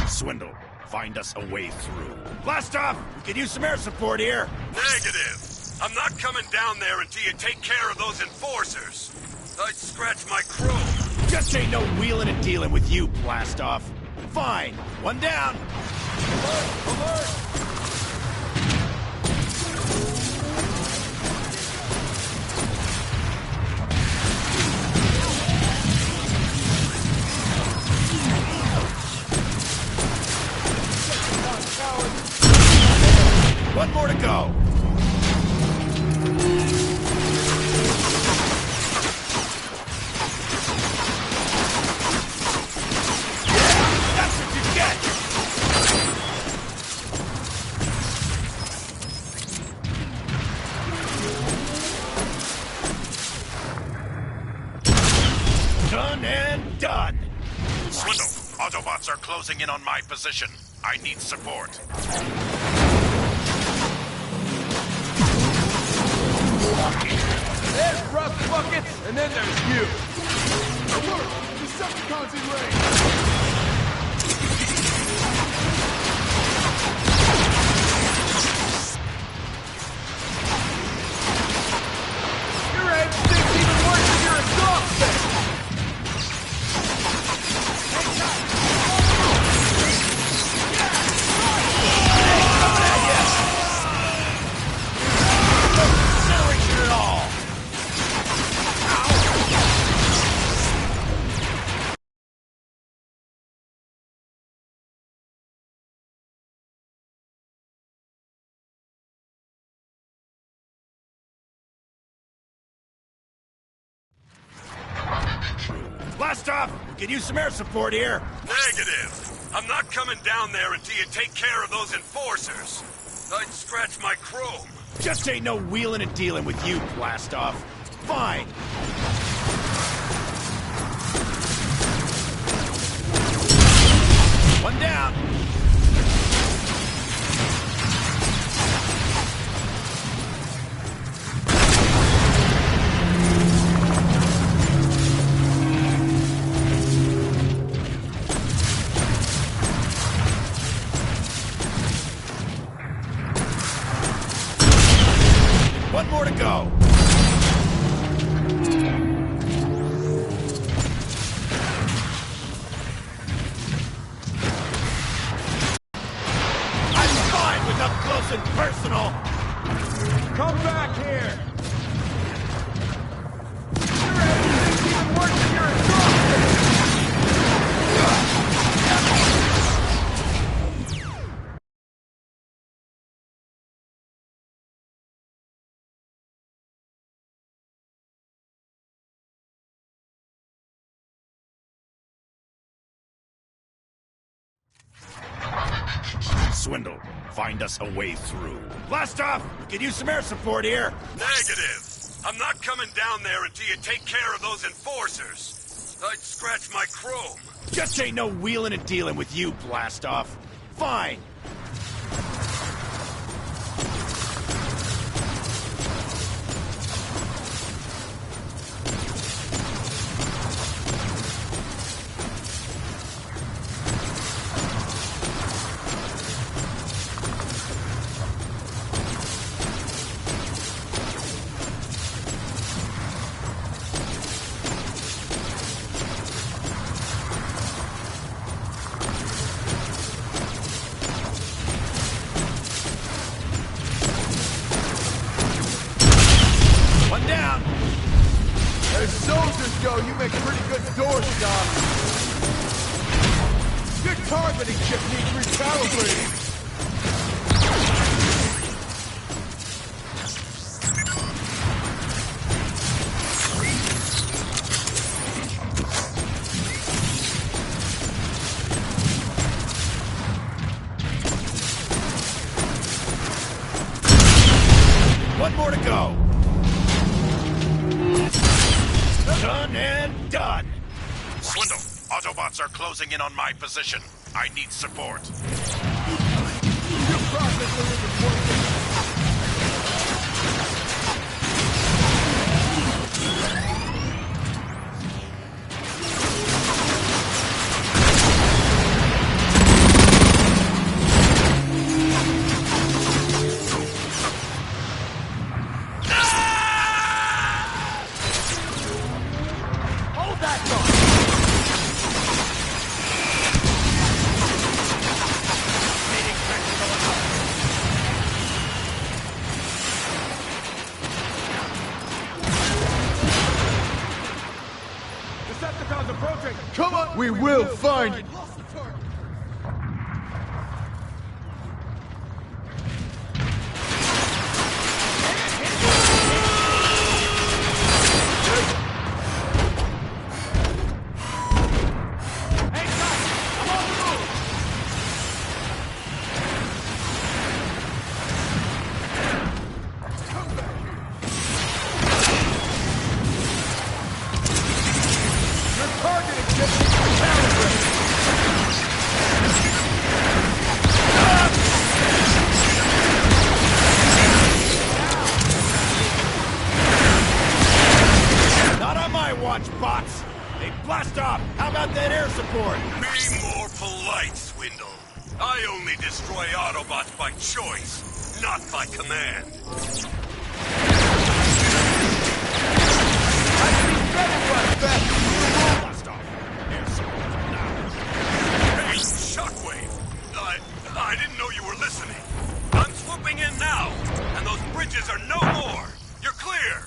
Swindle, find us a way through. Blast off! We could use some air support here. Negative. I'm not coming down there until you take care of those enforcers. I'd scratch my chrome. Just ain't no wheeling and dealing with you, Blast off. Fine, one down. Alert! Alert! One more to go. That's what you get. Done and done. Swindle, Autobots are closing in on my position. I need support. There's Rust Buckets, and then there's you! Alert! Decepticons in range! Your edge stinks even worse than your exhaust fan! Blast off! We could use some air support here. Negative. I'm not coming down there until you take care of those enforcers. I'd scratch my chrome. Just ain't no wheeling and dealing with you, Blast off. Fine. One down. One more to go. close and personal! Come back here! Your enemy's even worse than your exhausted! Swindle, find us a way through. Blast off! We could use some air support here. Negative. I'm not coming down there until you take care of those enforcers. I'd scratch my chrome. Just ain't no wheeling and dealing with you, blast off. Fine. As soldiers go, you make pretty good doorstop. Your targeting chip needs recalibrating. One more to go. Done and done. Swindle, Autobots are closing in on my position. I need support. Your processor isn't working. Come on! We will find... Bots! Hey, blast off! How about that air support? Be more polite, Swindle. I only destroy Autobots by choice, not by command. Blast off! Air support now! Hey, Shockwave! I didn't know you were listening. I'm swooping in now, and those bridges are no more. You're clear.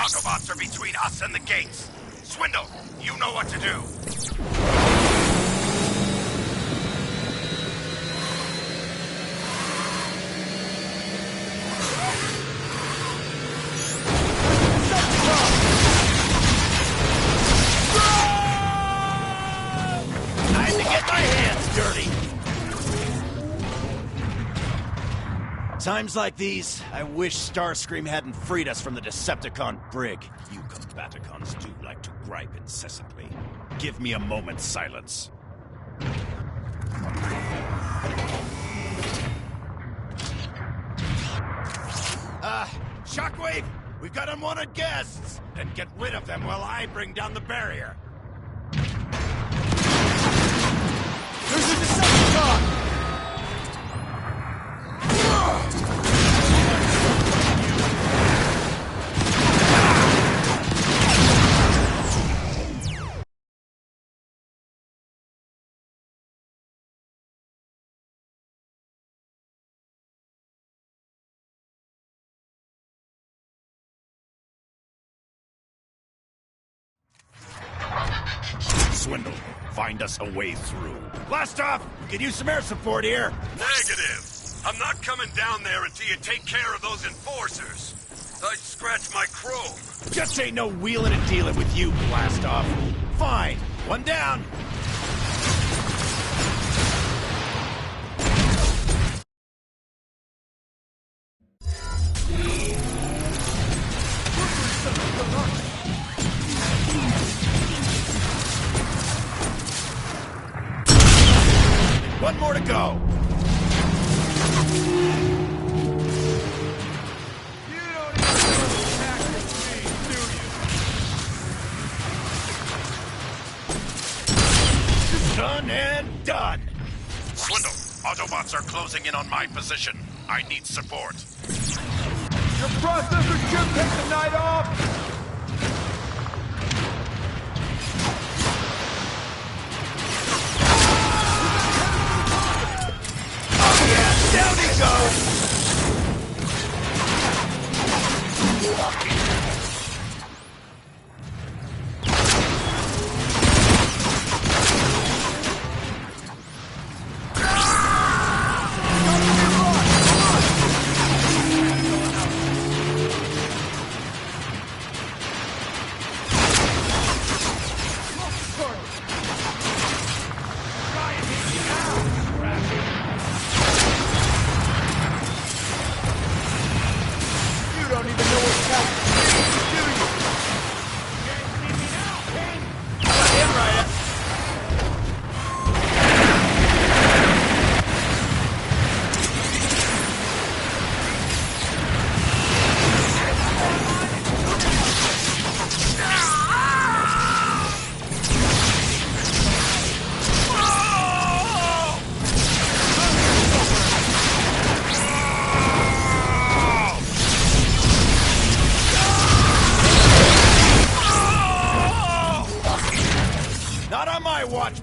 Autobots are between us and the gates. Swindle, you know what to do. Times like these, I wish Starscream hadn't freed us from the Decepticon brig. You Combaticons do like to gripe incessantly. Give me a moment's silence. Shockwave! We've got unwanted guests! Then get rid of them while I bring down the barrier. There's a Decepticon! Swindle, find us a way through. Blast off! We could use some air support here. Negative. I'm not coming down there until you take care of those enforcers. I'd scratch my chrome. Just ain't no wheeling and dealing with you, Blast off. Fine. One down. One more to go. Done and done. Swindle, Autobots are closing in on my position. I need support. Your processor should take the night off! Down he goes!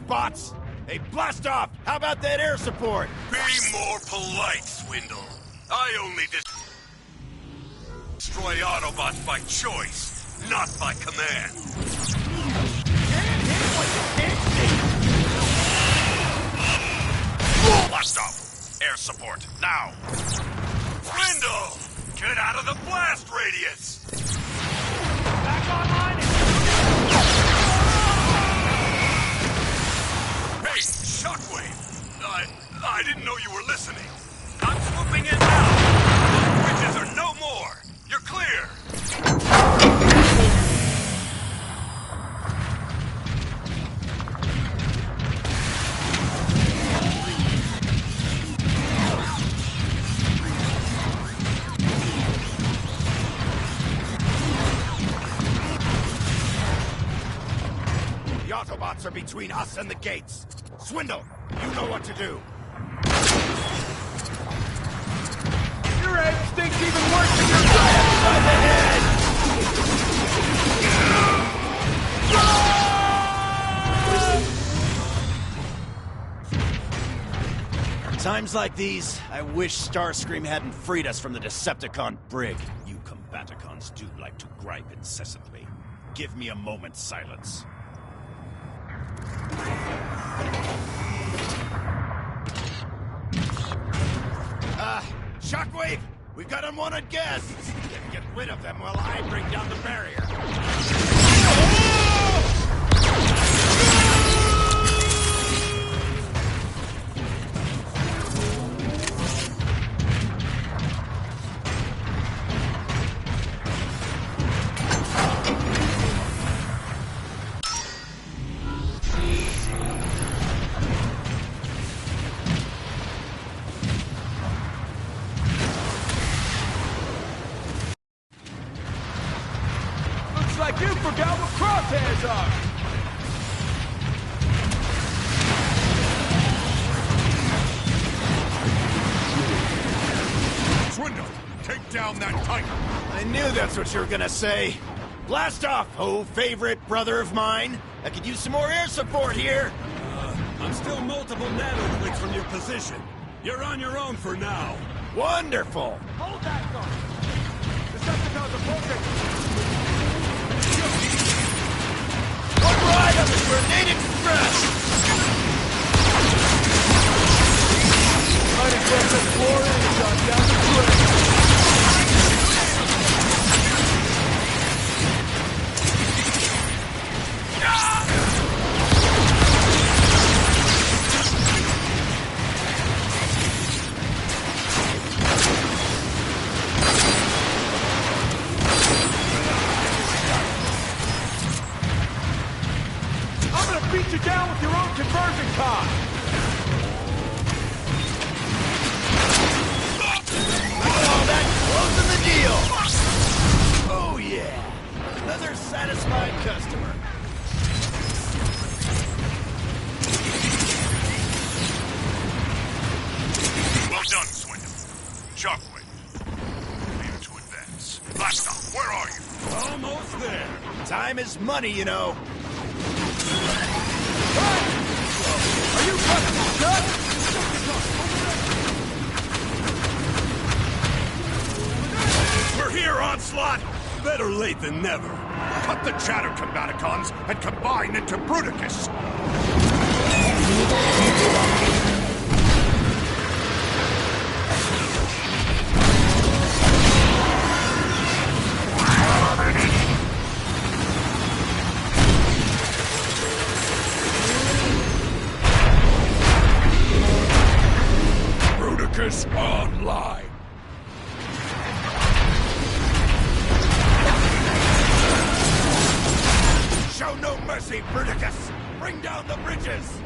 Bots! Hey, blast off! How about that air support? Be more polite, Swindle. I only destroy Autobots by choice, not by command. Blast off! Air support, now! Swindle! Get out of the blast radius! Back online! Hey, Shockwave! I didn't know you were listening. I'm swooping in now. Those bridges are no more. You're clear. The Autobots are between us and the gates. Swindle, you know what to do. Your egg stinks even worse than your diet by the head! Times like these, I wish Starscream hadn't freed us from the Decepticon brig. You Combaticons do like to gripe incessantly. Give me a moment's silence. Shockwave! We've got unwanted guests! Get rid of them while I bring down the barrier. Looks like you forgot what crosshairs are! Swindle, take down that Tiger! I knew that's what you were gonna say. Blast off, oh favorite brother of mine. I could use some more air support here. I'm still multiple nanoclicks from your position. You're on your own for now. Wonderful. Hold that gun! Decepticons approaching! One ride on the Grenade Express! Might as well put 4 Amazon down the drain. Beat you down with your own conversion pod! Oh, that's closing the deal! Oh, yeah. Another satisfied customer. Well done, Swindle. Shockwave. Clear to advance. Blast off, where are you? Almost there. Time is money, you know. Are you cutting the cut? We're here, Onslaught! Better late than never. Cut the chatter, Combaticons, and combine into Bruticus! Bruticus online. Show no mercy, Bruticus! Bring down the bridges!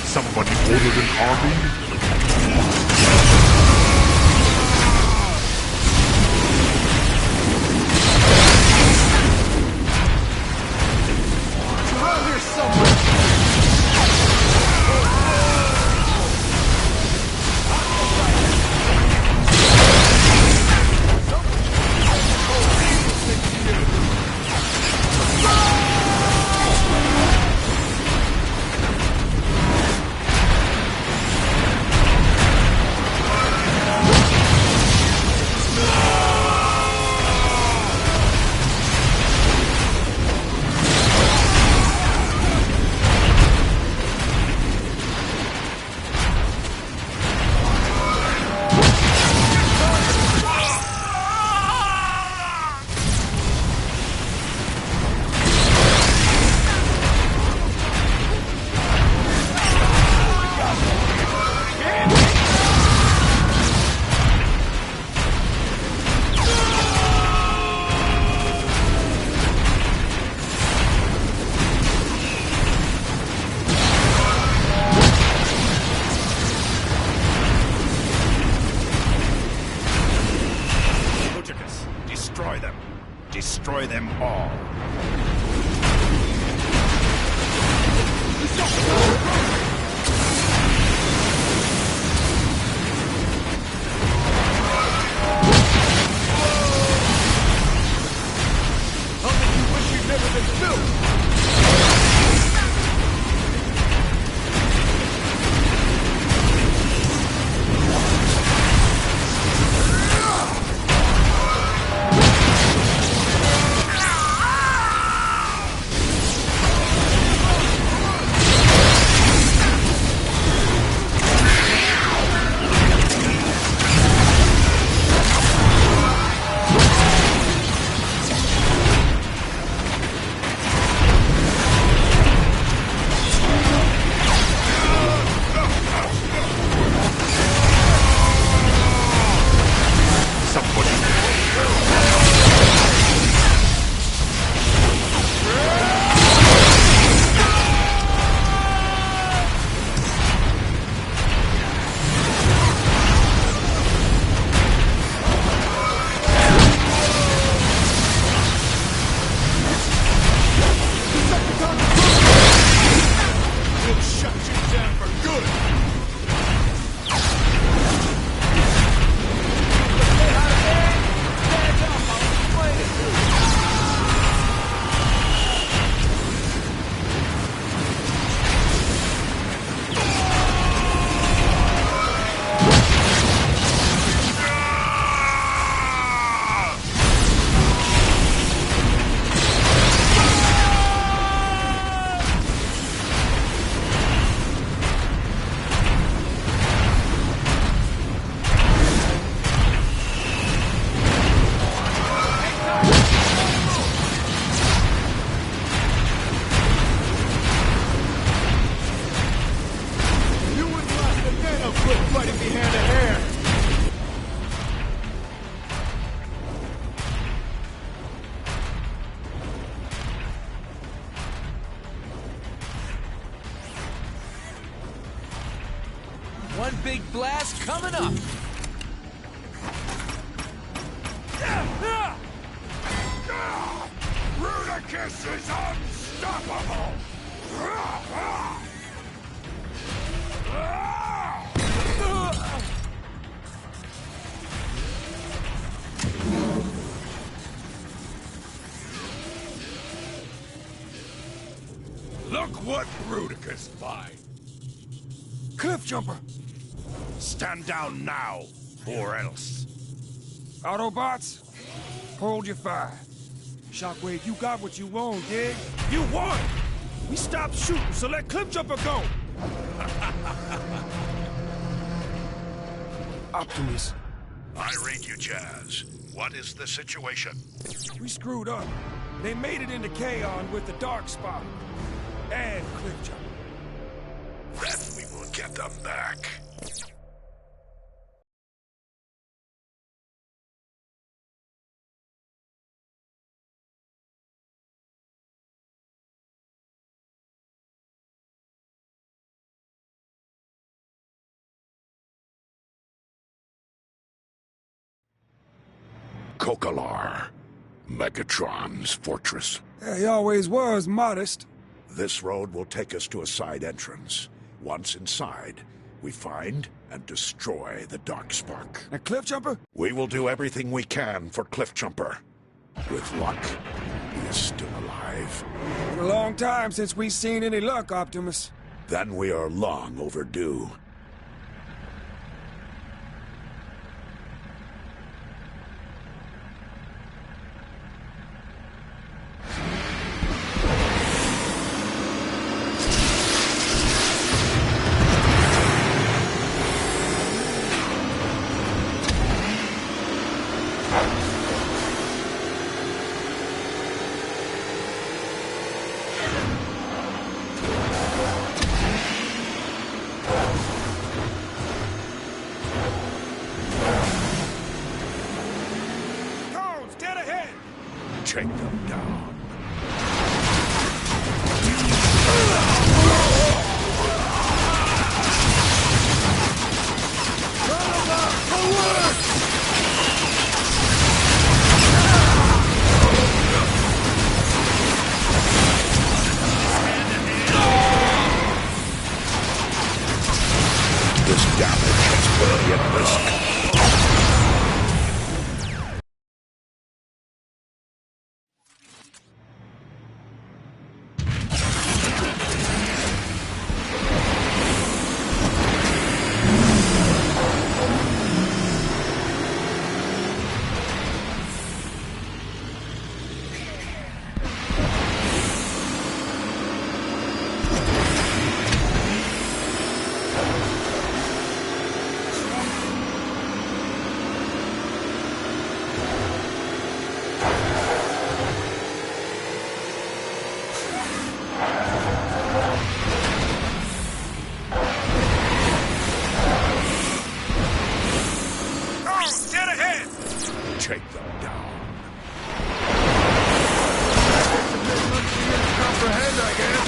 Somebody ordered an army? destroy them all. I'll make you wish you'd never been built! One big blast coming up. Rudicus is unstoppable! Look what Rudicus finds! Cliff jumper! Stand down now, or else. Autobots, hold your fire. Shockwave, you got what you want, dig? You won! We stopped shooting, so let Cliff Jumper go! Optimus, I read you, Jazz. What is the situation? we screwed up. They made it into Kaon with the Dark Spot. And Cliff Jumper. Then we will get them back. Kokalar, Megatron's fortress. Yeah, he always was modest. This road will take us to a side entrance. Once inside, we find and destroy the Darkspark. And Cliff Jumper? We will do everything we can for Cliffjumper. With luck, he is still alive. Been a long time since we've seen any luck, Optimus. Then we are long overdue. Take them down. this damage has put me at risk. Take them down. Comprehend, I guess.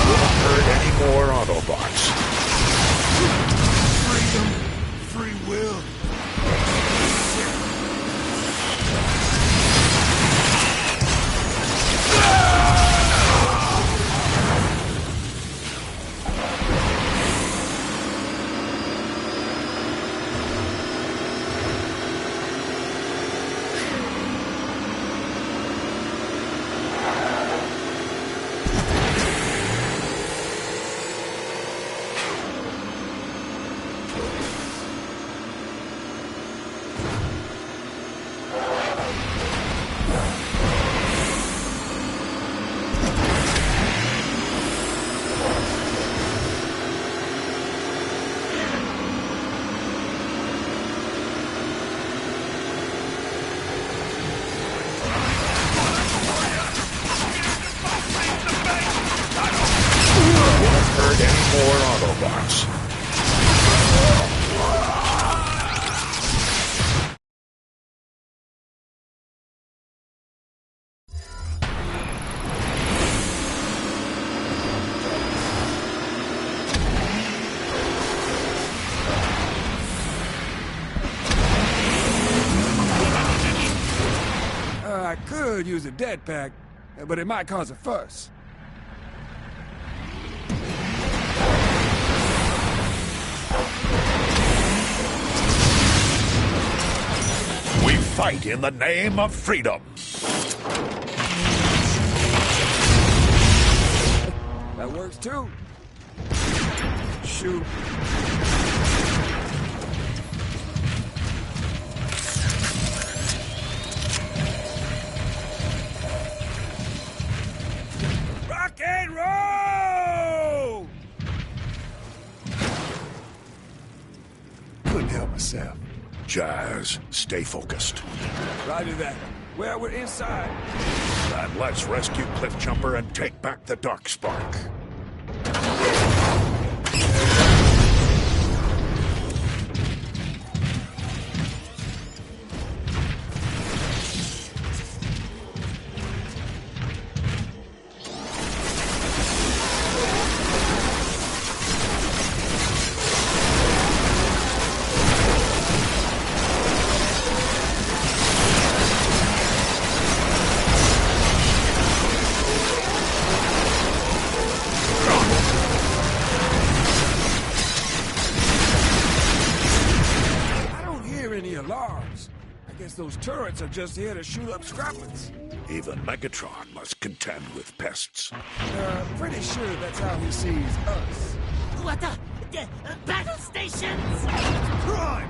Won't hurt any more Autobots. Freedom, free will. Hurt any more Autobots. I could use a dead pack, but it might cause a fuss. We fight in the name of freedom. That works too. Shoot. Rock and roll! Couldn't help myself. Jazz, stay focused. Roger that. Well, we're inside. And let's rescue Cliffjumper and take back the Darkspark. Alarms. I guess those turrets are just here to shoot up scraplets. Even Megatron must contend with pests. Pretty sure that's how he sees us. What the? Battle stations? Crime!